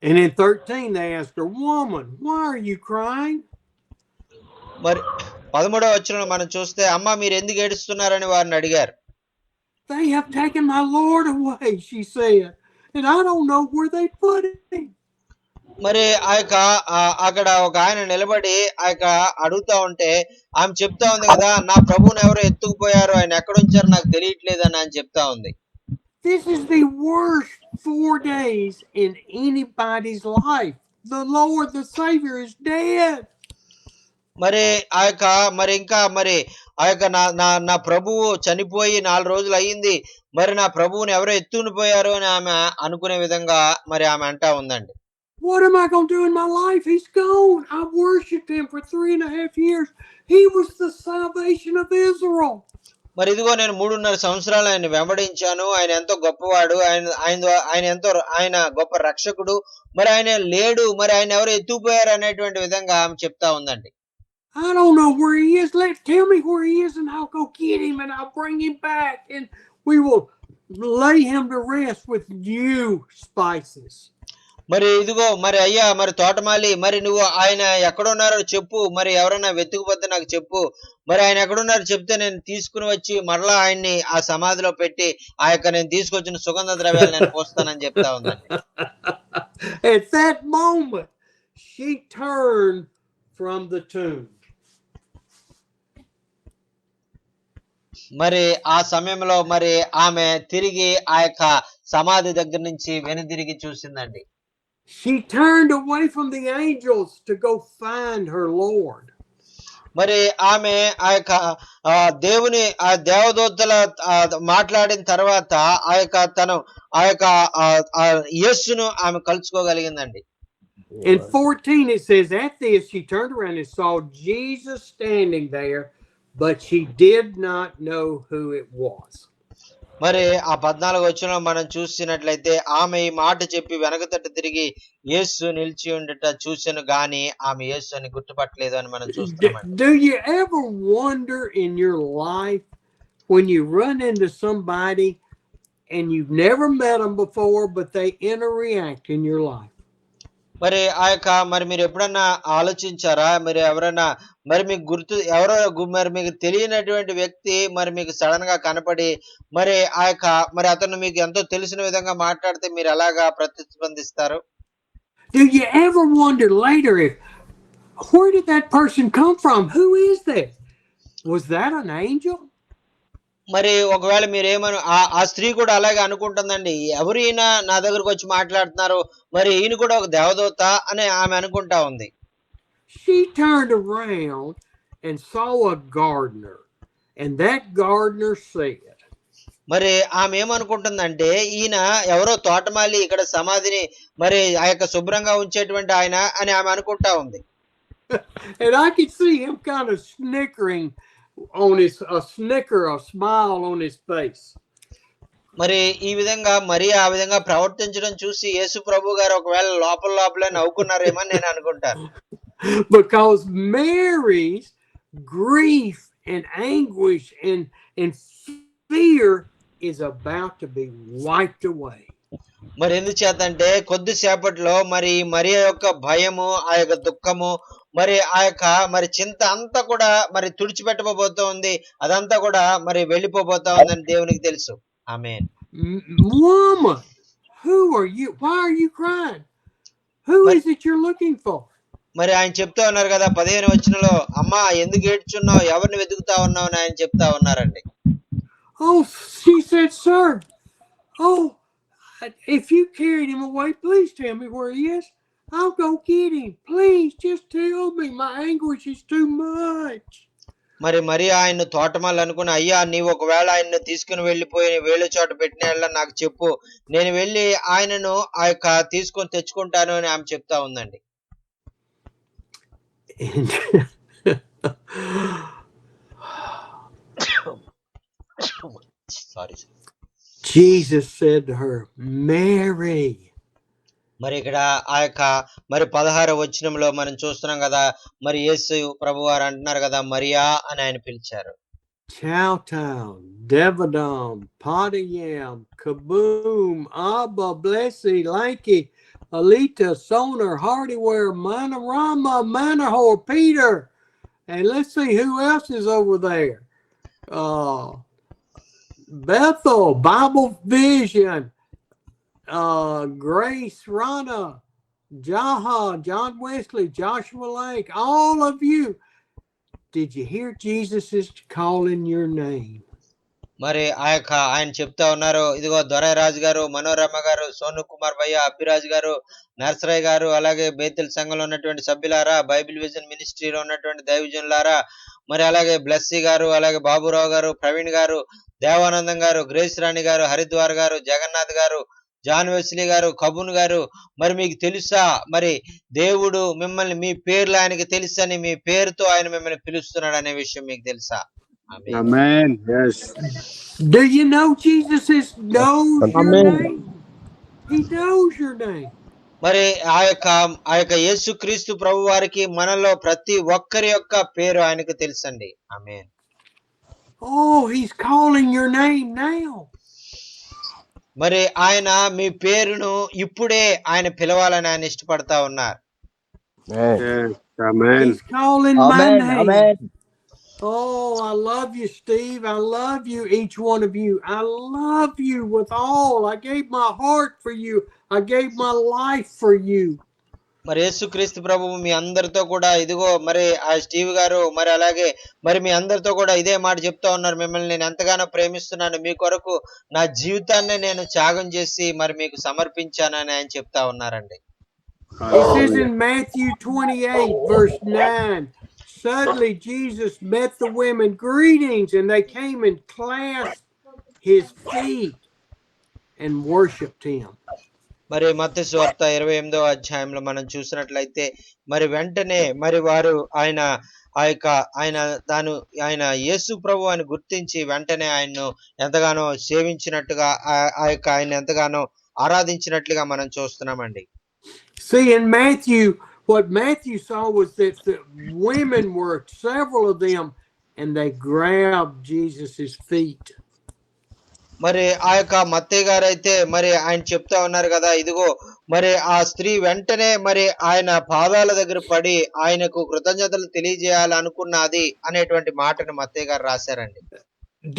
[SPEAKER 1] And in 13 they asked her, woman, why are you crying?
[SPEAKER 2] మరి 13వ వచనంలో మనం చూస్తే, అమ్మా మీరు ఎందుకు ఏడుస్తున్నారని వారిని అడిగారు.
[SPEAKER 1] They have taken my Lord away, she said, and I don't know where they put him.
[SPEAKER 2] మరి అక్కడ ఒక ఆయన నిలబడి అడుగుతా ఉంటే ఆమె చెప్తా ఉంది కదా, నా ప్రభువుని ఎవరో ఎత్తుకుపోయారు, ఆయన ఎక్కడ ఉంచారో నాకు తెలియట్లేదు అని ఆయన చెప్తా ఉంది.
[SPEAKER 1] This is the worst 4 days in anybody's life. The Lord, the Savior, is dead.
[SPEAKER 2] మరి ఆ యొక్క మరి ఇంకా మరి ఆ యొక్క నా నా నా ప్రభువు చనిపోయి 4 రోజులు అయ్యింది. మరి నా ప్రభువుని ఎవరో ఎత్తుకుని పోయారు అని ఆమె అనుకునే విధంగా మరి ఆమె అంటా ఉందండి.
[SPEAKER 1] What am I going to do in my life? He's gone. I worshiped him for 3.5 years. He was the salvation of Israel.
[SPEAKER 2] మరి ఇదిగో నేను 3.5 సంవత్సరాలు ఆయన వెంబడించాను. ఆయన ఎంతో గొప్పవాడు. ఆయన గొప్ప రక్షకుడు. మరి ఆయన లేడు. మరి ఆయన ఎవరో ఎత్తుకుపోయారు అనేటువంటి విధంగా ఆమె చెప్తా ఉందండి.
[SPEAKER 1] I don't know where he is. Tell me where he is and I'll go get him and I'll bring him back and we will lay him to rest with new spices.
[SPEAKER 2] మరి ఇదిగో మరి అయ్యా మరి తోటమాలి మరి నువ్వు ఆయన ఎక్కడున్నారో చెప్పు. మరి ఎవరైనా వెతుకుపోతే నాకు చెప్పు. మరి ఆయన ఎక్కడున్నారో చెప్తే నేను తీసుకుని వచ్చి మరలా ఆయన్ని ఆ సమాధిలో పెట్టి ఆ యొక్క నేను తీసుకొచ్చిన సుగంధ ద్రవ్యాలు నేను పోస్తానని చెప్తా ఉందండి.
[SPEAKER 1] At that moment, she turned from the tomb.
[SPEAKER 2] మరి ఆ సమయంలో మరి ఆమె తిరిగి ఆ యొక్క సమాధి దగ్గర నుంచి వెనుదిరిగి చూసిందండి.
[SPEAKER 1] She turned away from the angels to go find her Lord.
[SPEAKER 2] మరి ఆమె ఆ యొక్క దేవుని ఆ దేవదూతల మాట్లాడిన తర్వాత ఆ యొక్క తను ఆ యొక్క యేసును ఆమె కలుసుకోగలిగిందండి.
[SPEAKER 1] In 14 it says, at this she turned around and saw Jesus standing there, but she did not know who it was.
[SPEAKER 2] మరి ఆ 14 వచనంలో మనం చూసినట్లయితే ఆమె ఈ మాట చెప్పి వెనక తట్టు తిరిగి యేసు నిలిచి ఉండట చూసెను గాని ఆమె యేసు అని గుర్తుపట్టలేదు అని మనం చూస్తున్నాం.
[SPEAKER 1] Do you ever wonder in your life when you run into somebody and you've never met them before but they interact in your life?
[SPEAKER 2] మరి ఆ యొక్క మరి మీరు ఎప్పుడన్నా ఆలోచించారా? మరి ఎవరైనా మరి మీకు ఎవరో మరి మీకు తెలియనటువంటి వ్యక్తి మరి మీకు సడన్ గా కనపడి మరి ఆ యొక్క మరి అతను మీకు ఎంతో తెలిసిన విధంగా మాట్లాడితే మీరు ఎలాగా ప్రతిస్పందిస్తారు?
[SPEAKER 1] Do you ever wonder later where did that person come from? Who is that? Was that an angel?
[SPEAKER 2] మరి ఒకవేళ మీరేమను ఆ స్త్రీ కూడా అలాగే అనుకుంటుందండి. ఎవరు ఈయన నా దగ్గరకు వచ్చి మాట్లాడుతున్నారు, మరి ఈయన కూడా ఒక దేవదూత అని ఆమె అనుకుంటా ఉంది.
[SPEAKER 1] She turned around and saw a gardener, and that gardener said,
[SPEAKER 2] మరి ఆమె ఏమనుకుంటుందంటే ఈయన ఎవరో తోటమాలి ఇక్కడ సమాధిని మరి ఆ యొక్క శుభ్రంగా ఉంచేటువంటి ఆయన అని ఆమె అనుకుంటా ఉంది.
[SPEAKER 1] And I could see him kind of snickering on a smile on his face.
[SPEAKER 2] మరి ఈ విధంగా మరి ఆ విధంగా ప్రవర్తించడం చూసి యేసు ప్రభు గారు ఒకవేళ లోపలే నవ్వుకున్నారేమో నేను అనుకుంటాను.
[SPEAKER 1] Because Mary's grief and anguish and fear is about to be wiped away.
[SPEAKER 2] మరి ఎందుచేతంటే కొద్దిసేపట్లో మరి మరియ యొక్క భయము ఆ యొక్క దుఃఖము మరి ఆ యొక్క మరి చింత అంతా కూడా మరి తుడిచిపెట్టబోతోంది. అదంతా కూడా మరి వెళ్ళిపోబోతా ఉందని దేవునికి తెలుసు. ఆమేన్.
[SPEAKER 1] Woman, who are you? Why are you crying? Who is it you're looking for?
[SPEAKER 2] మరి ఆయన చెప్తా ఉన్నారు కదా 15వ వచనంలో, అమ్మా ఎందుకు ఏడ్చున్నావు, ఎవరిని వెతుకుతా ఉన్నావు అని ఆయన చెప్తా ఉన్నారండి.
[SPEAKER 1] Oh, she said, sir, oh, if you carried him away, please tell me where he is. I'll go get him. Please just tell me. My anguish is too much.
[SPEAKER 2] మరి ఆయన తోటమాలి అనుకుని, అయ్యా నీవు ఒకవేళ ఆయన్ని తీసుకుని వెళ్ళిపోయి వేళ చోట పెట్టిన నాకు చెప్పు, నేను వెళ్ళి ఆయనను ఆ యొక్క తీసుకొని తెచ్చుకుంటాను అని ఆమె చెప్తా ఉందండి. Sorry.
[SPEAKER 1] Jesus said to her, Mary.
[SPEAKER 2] మరి ఇక్కడ ఆ యొక్క మరి 16వ వచనంలో మనం చూస్తున్నాం కదా, మరి యేసు ప్రభువారు అంటున్నారు కదా మరియా అని ఆయన పిలిచారు.
[SPEAKER 1] Chowtown, Devadam, Padayam, Kaboom, Abba, Blessy, Lanky, Alita, Sonar, Hardyware, Manarama, Manahor, Peter, and let's see who else is over there. Bethel, Bible Vision, Grace, Rana, Jaha, John Wesley, Joshua Lake, all of you. Did you hear Jesus is calling your name?
[SPEAKER 2] మరి ఆయన చెప్తా ఉన్నారు, ఇదిగో దొరైరాజు గారు, మనోరమ గారు, సోను కుమార్ భయ్య, అబ్బిరాజు గారు, నర్సరయ్య గారు, అలాగే బేతెల్ సంఘంలో ఉన్నటువంటి సభ్యులారా, బైబిల్ విజన్ మినిస్ట్రీలో ఉన్నటువంటి దైవజనులారా, మరి అలాగే బ్లెస్సీ గారు, అలాగే బాబురావు గారు, ప్రవీణ్ గారు, దేవానందం గారు, గ్రేస్ రాణి గారు, హరిద్వార్ గారు, జగన్నాథ్ గారు, జాన్ వెస్లీ గారు, కబూన్ గారు, మరి మీకు తెలుసా, మరి దేవుడు మిమ్మల్ని మీ పేర్లు ఆయనకి తెలుసని మీ పేరుతో ఆయన మిమ్మల్ని పిలుస్తున్నాడు అనే విషయం మీకు తెలుసా? ఆమేన్.
[SPEAKER 3] Amen. Yes.
[SPEAKER 1] Do you know Jesus knows your
[SPEAKER 4] Amen.
[SPEAKER 1] name? He knows your name.
[SPEAKER 2] మరి ఆ యొక్క యేసుక్రీస్తు ప్రభు వారికి మనలో ప్రతి ఒక్కరి యొక్క పేరు ఆయనకు తెలుసండి. ఆమేన్.
[SPEAKER 1] Oh, he's calling your name now.
[SPEAKER 2] మరి ఆయన మీ పేరును ఇప్పుడే ఆయన పిలవాలని ఆయన ఇష్టపడతా ఉన్నారు.
[SPEAKER 3] Yes. Amen.
[SPEAKER 1] He's calling my
[SPEAKER 4] Amen.
[SPEAKER 1] name.
[SPEAKER 4] Amen.
[SPEAKER 1] Oh, I love you, Steve. I love you, each one of you. I love you with all. I gave my heart for you. I gave my life for you.
[SPEAKER 2] మరి యేసుక్రీస్తు ప్రభువు మీ అందరితో కూడా ఇదిగో మరి ఆ Steve గారు మరి అలాగే మరి మీ అందరితో కూడా ఇదే మాట చెప్తా ఉన్నారు, మిమ్మల్ని నేను ఎంతగానో ప్రేమిస్తున్నాను, మీ కొరకు నా జీవితాన్ని నేను త్యాగం చేసి మరి మీకు సమర్పించానని ఆయన చెప్తా ఉన్నారండి.
[SPEAKER 1] It says
[SPEAKER 3] Hallelujah.
[SPEAKER 1] in Matthew 28, verse 9, suddenly Jesus met the women, greetings, and they came and clasped his feet and worshiped him.
[SPEAKER 2] మరి మత్తయి సువార్త 28వ అధ్యాయంలో మనం చూసినట్లయితే మరి వెంటనే మరి వారు ఆయన యేసు ప్రభు అని గుర్తించి వెంటనే ఆయన్ను ఎంతగానో సేవించినట్టుగా ఆయన ఎంతగానో ఆరాధించినట్లుగా మనం చూస్తున్నామండి.
[SPEAKER 1] See, in Matthew, what Matthew saw was that the women were several of them, and they grabbed Jesus's feet.
[SPEAKER 2] మరి మత్తయి గారు అయితే మరి ఆయన చెప్తా ఉన్నారు కదా, ఇదిగో మరి ఆ స్త్రీ వెంటనే మరి ఆయన పాదాల దగ్గర పడి ఆయనకు కృతజ్ఞతలు తెలియజేయాలనుకున్నది అనేటువంటి మాటను మత్తయి గారు రాశారండి.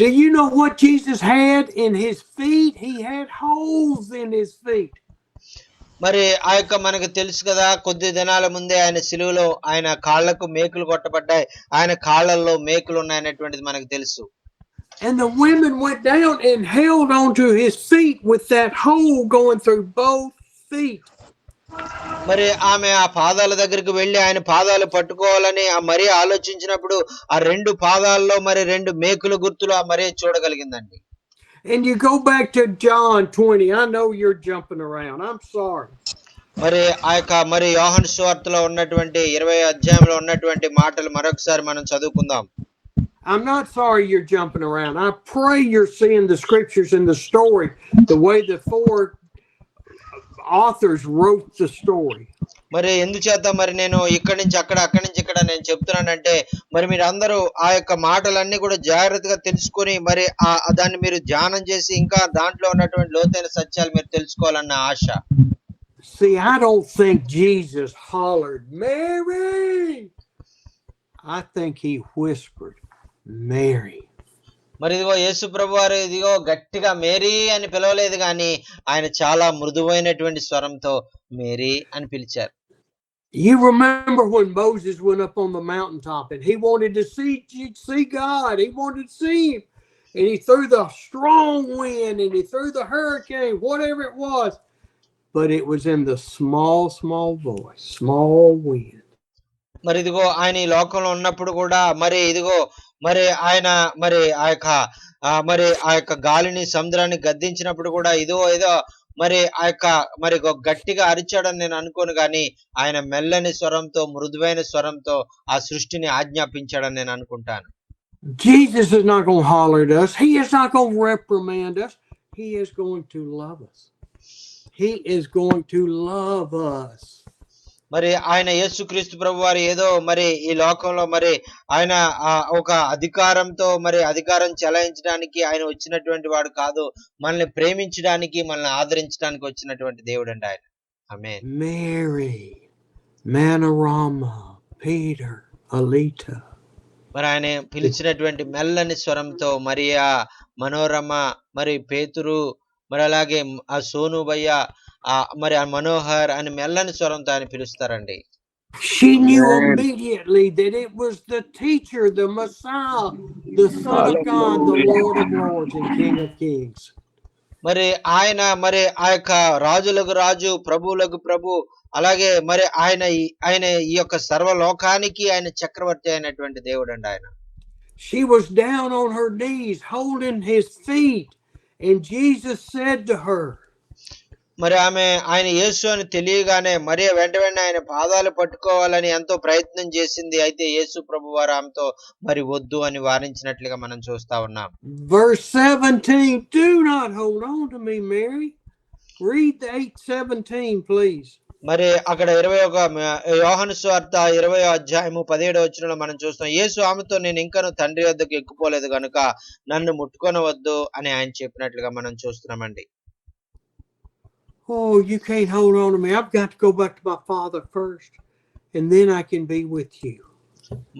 [SPEAKER 1] Do you know what Jesus had in his feet? He had holes in his feet.
[SPEAKER 2] మరి మనకు తెలుసు కదా, కొద్ది దినాల ముందే ఆయన సిలువలో ఆయన కాళ్లకు మేకులు కొట్టబడ్డాయి, ఆయన కాళ్ళల్లో మేకులు ఉన్నాయనేటువంటిది మనకు తెలుసు.
[SPEAKER 1] And the women went down and held onto his feet with that hole going through both feet.
[SPEAKER 2] మరి ఆమె ఆ పాదాల దగ్గరికి వెళ్ళి ఆయన పాదాలు పట్టుకోవాలని మరీ ఆలోచించినప్పుడు ఆ రెండు పాదాల్లో మరి రెండు మేకుల గుర్తులు ఆ మరీ చూడగలిగిందండి.
[SPEAKER 1] And you go back to John 20. I know you're jumping around. I'm sorry.
[SPEAKER 2] మరి మరి యోహాను సువార్తలో ఉన్నటువంటి 20వ అధ్యాయంలో ఉన్నటువంటి మాటలు మరొకసారి మనం చదువుకుందాం.
[SPEAKER 1] I'm not sorry you're jumping around. I pray you're seeing the scriptures in the story the way the four authors wrote the story.
[SPEAKER 2] మరి ఎందుచేత మరి నేను ఇక్కడి నుంచి అక్కడి నుంచి ఇక్కడ నేను చెప్తున్నానంటే మరి మీరు అందరూ ఆ యొక్క మాటలన్నీ కూడా జాగ్రత్తగా తెలుసుకొని మరి దాన్ని మీరు ధ్యానం చేసి ఇంకా దాంట్లో ఉన్నటువంటి లోతైన సత్యాలు మీరు తెలుసుకోవాలన్న ఆశ.
[SPEAKER 1] See, I don't think Jesus hollered, Mary. I think he whispered, Mary.
[SPEAKER 2] మరి ఇదిగో యేసు ప్రభు వారు ఇదిగో గట్టిగా మేరీ అని పిలవలేదు, కానీ ఆయన చాలా మృదువైనటువంటి స్వరంతో మేరీ అని పిలిచారు.
[SPEAKER 1] You remember when Moses went up on the mountaintop and he wanted to see God. He wanted to see him. And he threw the strong wind and he threw the hurricane, whatever it was. But it was in the small voice, small wind.
[SPEAKER 2] మరి ఇదిగో ఆయన ఈ లోకంలో ఉన్నప్పుడు కూడా మరి ఇదిగో మరి ఆయన మరి ఆ యొక్క గాలిని సముద్రాన్ని గద్దించినప్పుడు కూడా ఏదో మరి మరి గట్టిగా అరిచాడని నేను అనుకోను, కానీ ఆయన మెల్లని స్వరంతో మృదువైన స్వరంతో ఆ సృష్టిని ఆజ్ఞాపించాడని నేను అనుకుంటాను.
[SPEAKER 1] Jesus is not going to holler at us. He is not going to reprimand us. He is going to love us. He is going to love us.
[SPEAKER 2] మరి ఆయన యేసుక్రీస్తు ప్రభు వారు ఏదో మరి ఈ లోకంలో మరి ఆయన ఒక అధికారంతో మరి అధికారం చెలాయించడానికి ఆయన వచ్చినటువంటి వాడు కాదు, మనల్ని ప్రేమించడానికి మనల్ని ఆదరించడానికి వచ్చినటువంటి దేవుడు అండి ఆయన. ఆమేన్.
[SPEAKER 1] Mary, Manorama, Peter, Alita.
[SPEAKER 2] మరి ఆయన పిలిచినటువంటి మెల్లని స్వరంతో మరియా, మనోరమ, మరి పేతురు, మరి అలాగే ఆ సోను భయ్య, మరి ఆ మనోహర్ అని మెల్లని స్వరంతో ఆయన పిలుస్తారండి.
[SPEAKER 1] She knew
[SPEAKER 3] Amen.
[SPEAKER 1] immediately that it was the teacher, the Messiah, the Son of God, the Lord of Lords, and King of Kings.
[SPEAKER 2] మరి ఆయన మరి ఆ యొక్క రాజులకు రాజు, ప్రభువులకు ప్రభు, అలాగే మరి ఆయన ఈ యొక్క సర్వలోకానికి ఆయన చక్రవర్తి అయినటువంటి దేవుడు అండి ఆయన.
[SPEAKER 1] She was down on her knees holding his feet, and Jesus said to her,
[SPEAKER 2] మరి ఆయన యేసు అని తెలియగానే మరి వెంటనే ఆయన పాదాలు పట్టుకోవాలని ఎంతో ప్రయత్నం చేసింది. అయితే యేసు ప్రభు వారు ఆమెతో మరి వద్దు అని వారించినట్లుగా మనం చూస్తా ఉన్నాం.
[SPEAKER 1] verse 17, do not hold on to me, Mary. Read the 8:17, please.
[SPEAKER 2] మరి అక్కడ 21 యోహాను సువార్త 20వ అధ్యాయము 17వ వచనంలో మనం చూస్తాం. యేసు ఆమెతో, నేను ఇంకను తండ్రి వద్దకు ఎక్కిపోలేదు గనుక నన్ను ముట్టుకొనవద్దు అని ఆయన చెప్పినట్లుగా మనం చూస్తున్నామండి.
[SPEAKER 1] Oh, you can't hold on to me. I've got to go back to my Father first, and then I can be with you.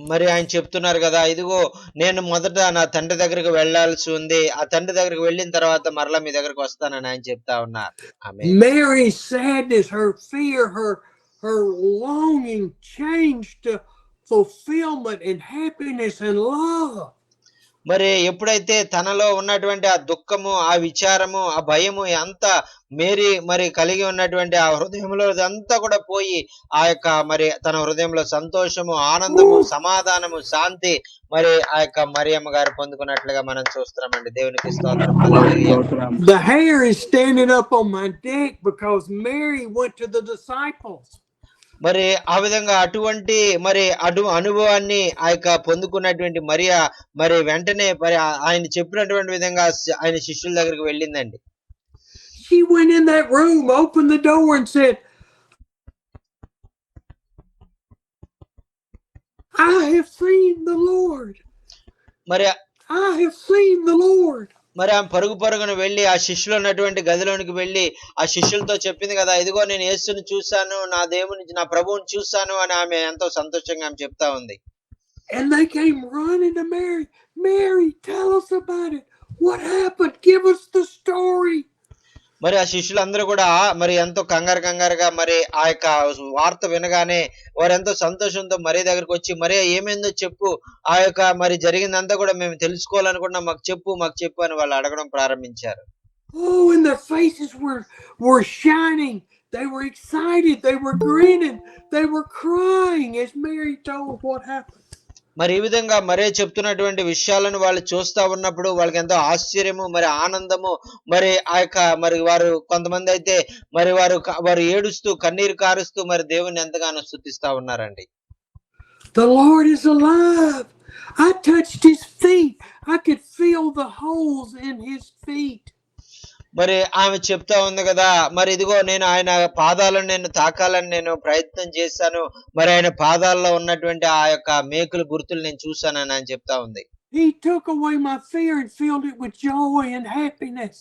[SPEAKER 2] మరి ఆయన చెప్తున్నారు కదా, ఇదిగో నేను మొదట నా తండ్రి దగ్గరికి వెళ్ళాల్సి ఉంది, ఆ తండ్రి దగ్గరికి వెళ్ళిన తర్వాత మరలా మీ దగ్గరికి వస్తానని ఆయన చెప్తా ఉన్నారు. ఆమేన్.
[SPEAKER 1] Mary's sadness, her fear, her longing changed to fulfillment and happiness and love.
[SPEAKER 2] మరి ఎప్పుడైతే తనలో ఉన్నటువంటి ఆ దుఃఖము, ఆ విచారము, ఆ భయము అంతా మేరీ మరి కలిగి ఉన్నటువంటి ఆ హృదయంలో అంతా కూడా పోయి ఆ యొక్క మరి తన హృదయంలో సంతోషము, ఆనందము, సమాధానము, శాంతి మరి ఆ యొక్క మరియమ్మ గారు పొందుకున్నట్లుగా మనం చూస్తున్నామండి. దేవునికి స్తోత్రం. హల్లెలూయా.
[SPEAKER 1] The hair is standing up on my neck because Mary went to the disciples.
[SPEAKER 2] మరి ఆ విధంగా అటువంటి మరి అనుభవాన్ని ఆ యొక్క పొందుకున్నటువంటి మరియా మరి వెంటనే మరి ఆయన చెప్పినటువంటి విధంగా ఆయన శిష్యుల దగ్గరికి వెళ్ళిందండి.
[SPEAKER 1] She went in that room, opened the door, and said, I have seen the Lord.
[SPEAKER 2] మరి
[SPEAKER 1] I have seen the Lord.
[SPEAKER 2] మరి ఆమె పరుగున వెళ్ళి ఆ శిష్యులు ఉన్నటువంటి గదిలోనికి వెళ్ళి ఆ శిష్యులతో చెప్పింది కదా, ఇదిగో నేను యేసుని చూశాను, నా దేవుని, నా ప్రభువుని చూశాను అని ఆమె ఎంతో సంతోషంగా ఆమె చెప్తా ఉంది.
[SPEAKER 1] And they came running to Mary. Mary, tell us about it. What happened? Give us the story.
[SPEAKER 2] మరి ఆ శిష్యులందరూ కూడా మరి ఎంతో కంగారుగా మరి ఆ యొక్క వార్త వినగానే వారు ఎంతో సంతోషంతో మరి దగ్గరికి వచ్చి, మరి ఏమైందో చెప్పు, ఆ యొక్క మరి జరిగిందంతా కూడా మేము తెలుసుకోవాలనుకుంటున్నాం, మాకు చెప్పు అని వాళ్ళు అడగడం ప్రారంభించారు.
[SPEAKER 1] Oh, and their faces were shining. They were excited. They were grinning. They were crying as Mary told what happened.
[SPEAKER 2] మరి ఈ విధంగా మరే చెప్తున్నటువంటి విషయాలను వాళ్ళు చూస్తా ఉన్నప్పుడు వాళ్ళకి ఎంతో ఆశ్చర్యము, మరి ఆనందము, మరి ఆ యొక్క మరి వారు కొంతమంది అయితే మరి వారు ఏడుస్తూ కన్నీరు కారుస్తూ మరి దేవుని ఎంతగానో స్తుతిస్తా ఉన్నారండి.
[SPEAKER 1] The Lord is alive. I touched his feet. I could feel the holes in his feet.
[SPEAKER 2] మరి ఆమె చెప్తా ఉంది కదా, మరి ఇదిగో నేను ఆయన పాదాలను నేను తాకాలని నేను ప్రయత్నం చేశాను, మరి ఆయన పాదాల్లో ఉన్నటువంటి ఆ యొక్క మేకుల గుర్తులు నేను చూశానని ఆయన చెప్తా ఉంది.
[SPEAKER 1] He took away my fear and filled it with joy and happiness.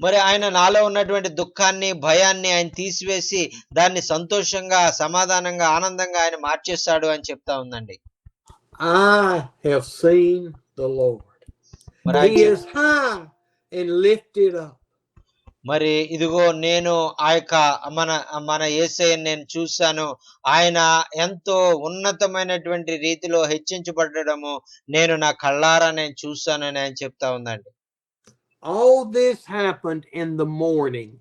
[SPEAKER 2] మరి ఆయన నాలో ఉన్నటువంటి దుఃఖాన్ని, భయాన్ని ఆయన తీసివేసి దాన్ని సంతోషంగా, సమాధానంగా, ఆనందంగా ఆయన మార్చేస్తాడు అని చెప్తా ఉందండి.
[SPEAKER 1] I have seen the Lord. He is high and lifted up.
[SPEAKER 2] మరి ఇదిగో నేను ఆ యొక్క మన యేసయ్యను నేను చూశాను, ఆయన ఎంతో ఉన్నతమైనటువంటి రీతిలో హెచ్చించబడడము నేను నా కళ్ళారా నేను చూశాను అని ఆయన చెప్తా ఉందండి.
[SPEAKER 1] All this happened in the morning.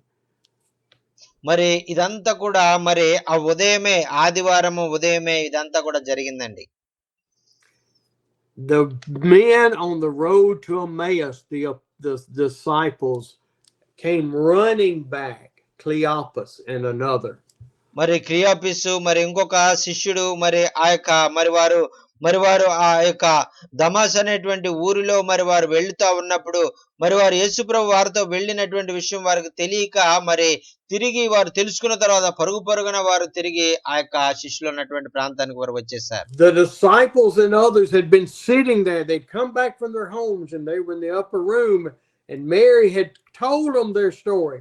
[SPEAKER 2] మరి ఇదంతా కూడా మరి ఆ ఉదయమే, ఆదివారము ఉదయమే ఇదంతా కూడా జరిగిందండి.
[SPEAKER 1] The men on the road to Emmaus, the disciples, came running back, Cleopas and another.
[SPEAKER 2] మరి క్లియోపసు మరి ఇంకొక శిష్యుడు మరి ఆ యొక్క మరి వారు ఆ యొక్క దమాస్ అనేటువంటి ఊరిలో మరి వారు వెళ్తా ఉన్నప్పుడు మరి వారు యేసుప్రభు వారితో వెళ్ళినటువంటి విషయం వారికి తెలియక మరి తిరిగి వారు తెలుసుకున్న తర్వాత పరుగున వారు తిరిగి ఆ యొక్క శిష్యులు ఉన్నటువంటి ప్రాంతానికి వారు వచ్చేసారు.
[SPEAKER 1] The disciples and others had been sitting there. They'd come back from their homes and they were in the upper room, and Mary had told them their story.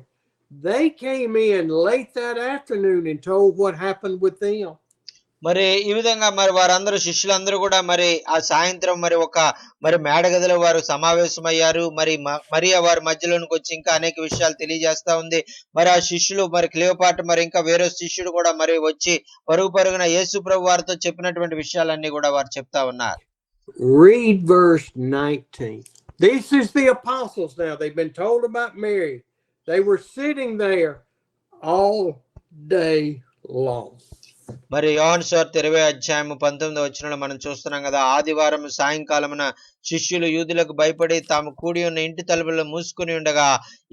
[SPEAKER 1] They came in late that afternoon and told what happened with them.
[SPEAKER 2] మరి ఈ విధంగా మరి వారందరూ శిష్యులందరూ కూడా మరి ఆ సాయంత్రం మరి ఒక మరి మేడగదిలో వారు సమావేశమయ్యారు. మరి మరియ వారి మధ్యలోనికి వచ్చి ఇంకా అనేక విషయాలు తెలియజేస్తా ఉంది. మరి ఆ శిష్యులు మరి క్లియోపాట్ర మరి ఇంకా వేరే శిష్యుడు కూడా మరి వచ్చి పరుగు పరుగున యేసు ప్రభు వారితో చెప్పినటువంటి విషయాలన్నీ కూడా వారు చెప్తా ఉన్నారు.
[SPEAKER 1] Read verse 19. This is the apostles now. They've been told about Mary. They were sitting there all day long.
[SPEAKER 2] మరి యోహాను సువార్త 20:19 మనం చూస్తున్నాం కదా. ఆదివారం సాయంకాలమున శిష్యులు యూదులకు భయపడి తాము కూడి ఉన్న ఇంటి తలుపులు మూసుకుని ఉండగా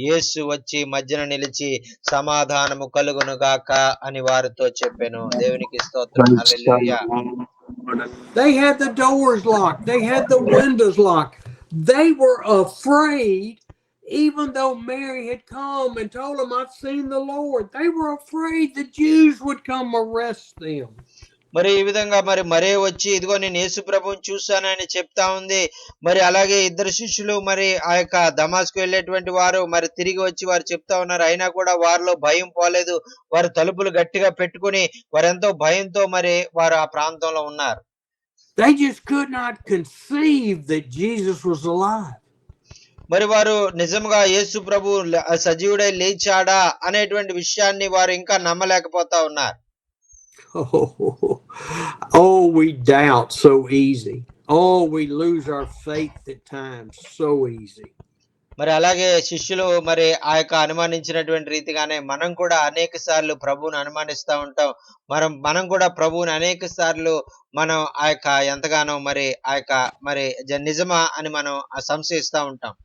[SPEAKER 2] యేసు వచ్చి మధ్యన నిలిచి సమాధానము కలుగును గాక అని వారితో చెప్పెను. దేవునికి స్తోత్రం. హల్లెలూయా.
[SPEAKER 1] They had the doors locked. They had the windows locked. They were afraid, even though Mary had come and told them, I've seen the Lord. They were afraid the Jews would come arrest them.
[SPEAKER 2] మరి ఈ విధంగా మరి మరే వచ్చి ఇదిగో నేను యేసు ప్రభువుని చూశానని చెప్తా ఉంది. మరి అలాగే ఇద్దరు శిష్యులు మరి ఆ యొక్క దమాస్కు వెళ్ళేటువంటి వారు మరి తిరిగి వచ్చి వారు చెప్తా ఉన్నారు. అయినా కూడా వారిలో భయం పోలేదు. వారు తలుపులు గట్టిగా పెట్టుకుని వారెంతో భయంతో మరి వారు ఆ ప్రాంతంలో ఉన్నారు.
[SPEAKER 1] They just could not conceive that Jesus was alive.
[SPEAKER 2] మరి వారు నిజంగా యేసు ప్రభు సజీవుడై లేచాడా అనేటువంటి విషయాన్ని వారు ఇంకా నమ్మలేకపోతా ఉన్నారు.
[SPEAKER 1] Oh, we doubt so easy. Oh, we lose our faith at times so easy.
[SPEAKER 2] మరి అలాగే శిష్యులు మరి ఆ యొక్క అనుమానించినటువంటి రీతిగానే మనం కూడా అనేక సార్లు ప్రభువుని అనుమానిస్తూ ఉంటాం. మనం కూడా ప్రభువుని అనేక సార్లు మనం ఆ యొక్క ఎంతగానో మరి ఆ యొక్క మరి నిజమా అని మనం సంశయిస్తూ ఉంటాం.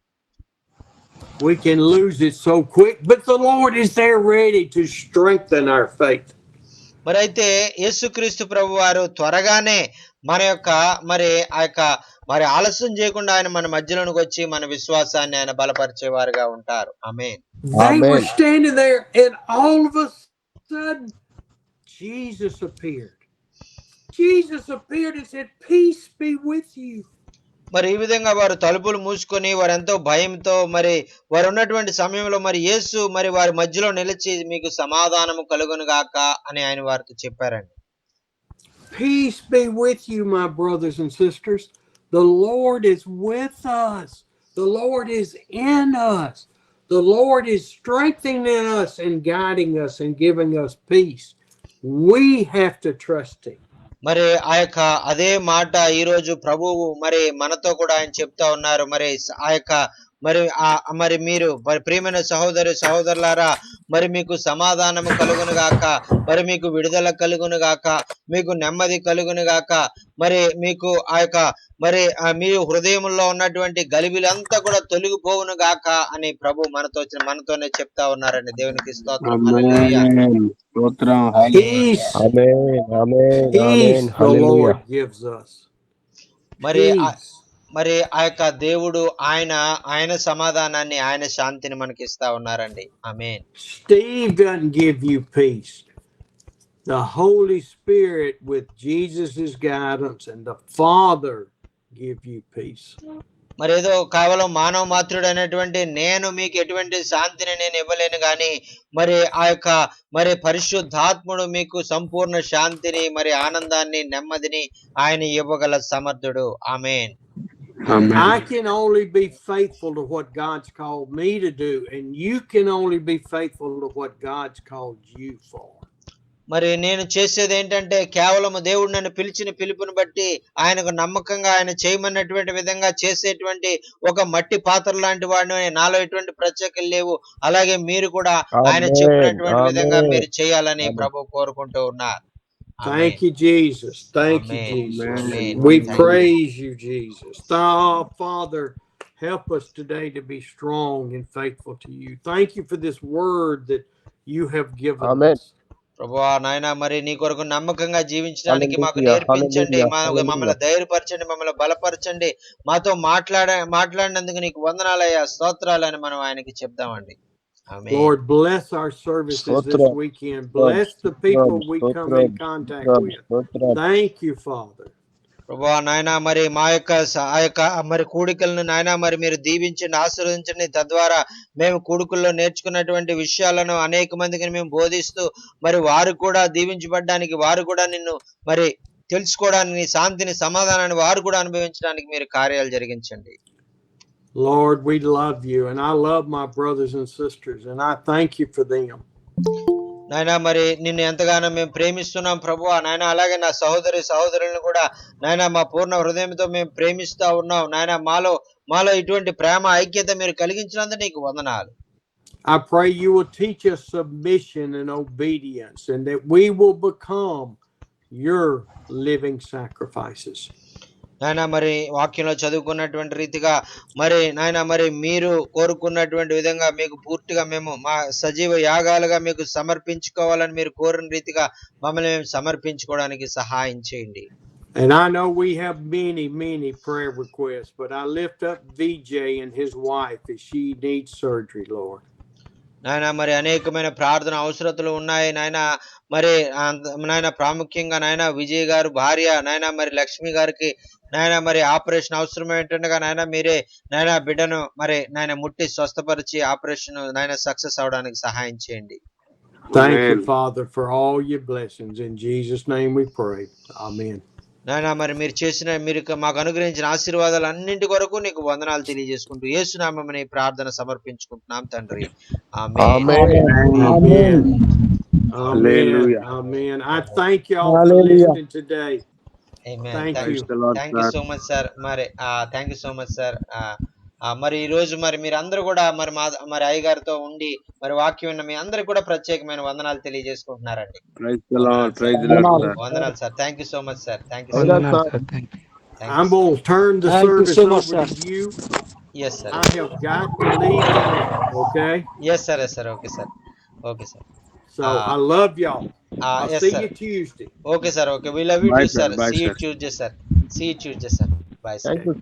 [SPEAKER 1] We can lose it so quick, but the Lord is there ready to strengthen our faith.
[SPEAKER 2] మరి అయితే యేసుక్రీస్తు ప్రభు వారు త్వరగానే మన యొక్క మరి ఆ యొక్క మరి ఆలస్యం చేయకుండా ఆయన మన మధ్యలోనికి వచ్చి మన విశ్వాసాన్ని ఆయన బలపరిచేవారుగా ఉంటారు. ఆమేన్.
[SPEAKER 1] They were standing there and all of a sudden Jesus appeared. Jesus appeared and said, "Peace be with you."
[SPEAKER 2] మరి ఈ విధంగా వారు తలుపులు మూసుకొని వారు ఎంతో భయంతో మరి వారు ఉన్నటువంటి సమయంలో మరి యేసు మరి వారి మధ్యలో నిలిచి మీకు సమాధానము కలుగును గాక అని ఆయన వారితో చెప్పారండి.
[SPEAKER 1] Peace be with you, my brothers and sisters. The Lord is with us. The Lord is in us. The Lord is strengthening us and guiding us and giving us peace. We have to trust Him.
[SPEAKER 2] మరి ఆ యొక్క అదే మాట ఈ రోజు ప్రభువు మరి మనతో కూడా ఆయన చెప్తా ఉన్నారు. మరి ఆ యొక్క మరి మీరు మరి ప్రియమైన సహోదరులారా మరి మీకు సమాధానము కలుగును గాక, మరి మీకు విడుదల కలుగును గాక, మీకు నెమ్మది కలుగును గాక, మరి మీకు ఆ యొక్క మరి మీ హృదయంలో ఉన్నటువంటి గలిబిలంతా కూడా తొలగిపోవును గాక అని ప్రభు మనతోనే చెప్తా ఉన్నారండి. దేవునికి స్తోత్రం. హల్లెలూయా.
[SPEAKER 1] Peace. Peace the Lord gives us.
[SPEAKER 2] మరి ఆ యొక్క దేవుడు ఆయన సమాధానాన్ని ఆయన శాంతిని మనకి ఇస్తా ఉన్నారండి. ఆమేన్.
[SPEAKER 1] Steve doesn't give you peace. The Holy Spirit with Jesus' guidance and the Father give you peace.
[SPEAKER 2] మరి ఏదో కేవలం మానవ మాత్రుడు అనేటువంటి నేను మీకు ఎటువంటి శాంతిని నేను ఇవ్వలేను గాని మరి ఆ యొక్క మరి పరిశుద్ధాత్ముడు మీకు సంపూర్ణ శాంతిని మరి ఆనందాన్ని నెమ్మదిని ఆయన ఇవ్వగల సమర్థుడు. ఆమేన్.
[SPEAKER 1] I can only be faithful to what God's called me to do, and you can only be faithful to what God's called you for.
[SPEAKER 2] మరి నేను చేసేది ఏంటంటే కేవలం దేవుడు నన్ను పిలిచిన పిలుపుని బట్టి ఆయనకు నమ్మకంగా ఆయన చేయమన్నటువంటి విధంగా చేసేటువంటి ఒక మట్టి పాత్ర లాంటి వాడిని. నాలో ఎటువంటి ప్రత్యేకలు లేవు. అలాగే మీరు కూడా ఆయన చెప్పినటువంటి విధంగా మీరు చేయాలని ప్రభు కోరుకుంటూ ఉన్నారు.
[SPEAKER 1] Thank you, Jesus. Thank you, Jesus. We praise you, Jesus. Father, help us today to be strong and faithful to you. Thank you for this word that you have given us.
[SPEAKER 2] ప్రభువా నాయనా మరి నీ కొరకు నమ్మకంగా జీవించడానికి మాకు నేర్పించండి, మమ్మల్ని ధైర్యపరచండి, మమ్మల్ని బలపరచండి, మాతో మాట్లాడినందుకు నీకు వందనాలయ్యా, స్తోత్రాలని మనం ఆయనకి చెప్దామండి.
[SPEAKER 1] Lord, bless our services this weekend. Bless the people we come in contact with. Thank you, Father.
[SPEAKER 2] ప్రభువా నాయన మరి మా యొక్క ఆ యొక్క మరి కూడికలను నాయన మరి మీరు దీవించండి, ఆశీర్వదించండి. తద్వారా మేము కూడుకుల్లో నేర్చుకున్నటువంటి విషయాలను అనేక మందికి మేము బోధిస్తూ మరి వారు కూడా దీవించబడ్డానికి, వారు కూడా నిన్ను మరి తెలుసుకోవడానికి, నీ శాంతిని సమాధానాన్ని వారు కూడా అనుభవించడానికి మీరు కార్యాలు జరిగించండి.
[SPEAKER 1] Lord, we love you, and I love my brothers and sisters, and I thank you for them.
[SPEAKER 2] నాయన మరి నిన్ను ఎంతగానో మేము ప్రేమిస్తున్నాం ప్రభువా నాయన, అలాగే నా సహోదరులను కూడా నాయన మా పూర్ణ హృదయంతో మేము ప్రేమిస్తా ఉన్నాం నాయన. మాలో ఇటువంటి ప్రేమ ఐక్యత మీరు కలిగించినందుకు నీకు వందనాలు.
[SPEAKER 1] I pray you will teach us submission and obedience, and that we will become your living sacrifices.
[SPEAKER 2] నాయన మరి వాక్యంలో చదువుకున్నటువంటి రీతిగా మరి నాయన మరి మీరు కోరుకున్నటువంటి విధంగా మీకు పూర్తిగా మేము మా సజీవ యాగాలుగా మీకు సమర్పించుకోవాలని మీరు కోరిన రీతిగా మమ్మల్ని మేము సమర్పించుకోవడానికి సహాయం చేయండి.
[SPEAKER 1] And I know we have many prayer requests, but I lift up VJ and his wife as she needs surgery, Lord.
[SPEAKER 2] నాయన మరి అనేకమైన ప్రార్థన అవసరతలు ఉన్నాయి నాయన. మరి నాయన ప్రాముఖ్యంగా నాయన విజయ్ గారు భార్య నాయన మరి లక్ష్మి గారికి నాయన మరి ఆపరేషన్ అవసరం ఏంటండగా నాయన మీరే నాయన బిడ్డను మరి నాయన ముట్టి స్వస్థపరిచి ఆపరేషన్ నాయన సక్సెస్ అవడానికి సహాయం చేయండి.
[SPEAKER 1] Thank you,
[SPEAKER 3] Amen.
[SPEAKER 1] Father, for all your blessings. In Jesus' name we pray. Amen.
[SPEAKER 2] నాయన మరి మీరు మాకు అనుగ్రహించిన ఆశీర్వాదాలు అన్నింటి కొరకు నీకు వందనాలు తెలియజేసుకుంటూ యేసునామమున ఈ ప్రార్థన సమర్పించుకుంటున్నాం తండ్రి. ఆమేన్.
[SPEAKER 1] Amen.
[SPEAKER 3] Hallelujah.
[SPEAKER 1] Amen. I thank y'all for
[SPEAKER 4] Hallelujah.
[SPEAKER 1] listening today.
[SPEAKER 2] Amen.
[SPEAKER 1] Thank
[SPEAKER 2] Thank
[SPEAKER 1] you.
[SPEAKER 3] Praise the Lord,
[SPEAKER 2] thank you
[SPEAKER 3] sir.
[SPEAKER 2] So much sir. మరి thank you so much sir. మరి ఈ రోజు మరి మీరందరూ కూడా మరి అయ్యగారితో ఉండి మరి వాక్యం విన్న మీ అందరికి కూడా ప్రత్యేకమైన వందనాలు తెలియజేసుకుంటున్నారండి.
[SPEAKER 3] Praise the Lord.
[SPEAKER 2] వందనాలు
[SPEAKER 3] Praise
[SPEAKER 2] sir.
[SPEAKER 3] the Lord, sir.
[SPEAKER 2] వందనాలు sir. Thank you so much sir. Thank you so
[SPEAKER 4] Amen,
[SPEAKER 2] much.
[SPEAKER 4] sir.
[SPEAKER 1] I'm going to turn the
[SPEAKER 4] Thank you
[SPEAKER 1] service
[SPEAKER 4] so much,
[SPEAKER 1] over
[SPEAKER 4] sir.
[SPEAKER 1] to you.
[SPEAKER 2] Yes sir.
[SPEAKER 1] I have got to leave now, okay?
[SPEAKER 2] Yes sir. Yes sir. Okay sir. Okay sir.
[SPEAKER 1] So I love y'all. I'll
[SPEAKER 2] yes
[SPEAKER 1] see
[SPEAKER 2] sir.
[SPEAKER 1] you Tuesday.
[SPEAKER 2] Okay sir. Okay, we love you
[SPEAKER 3] Bye,
[SPEAKER 2] too
[SPEAKER 3] sir.
[SPEAKER 2] Sir.
[SPEAKER 3] Bye,
[SPEAKER 2] see you
[SPEAKER 3] sir.
[SPEAKER 2] Tuesday sir. See you Tuesday sir. Bye sir.
[SPEAKER 4] Thank you.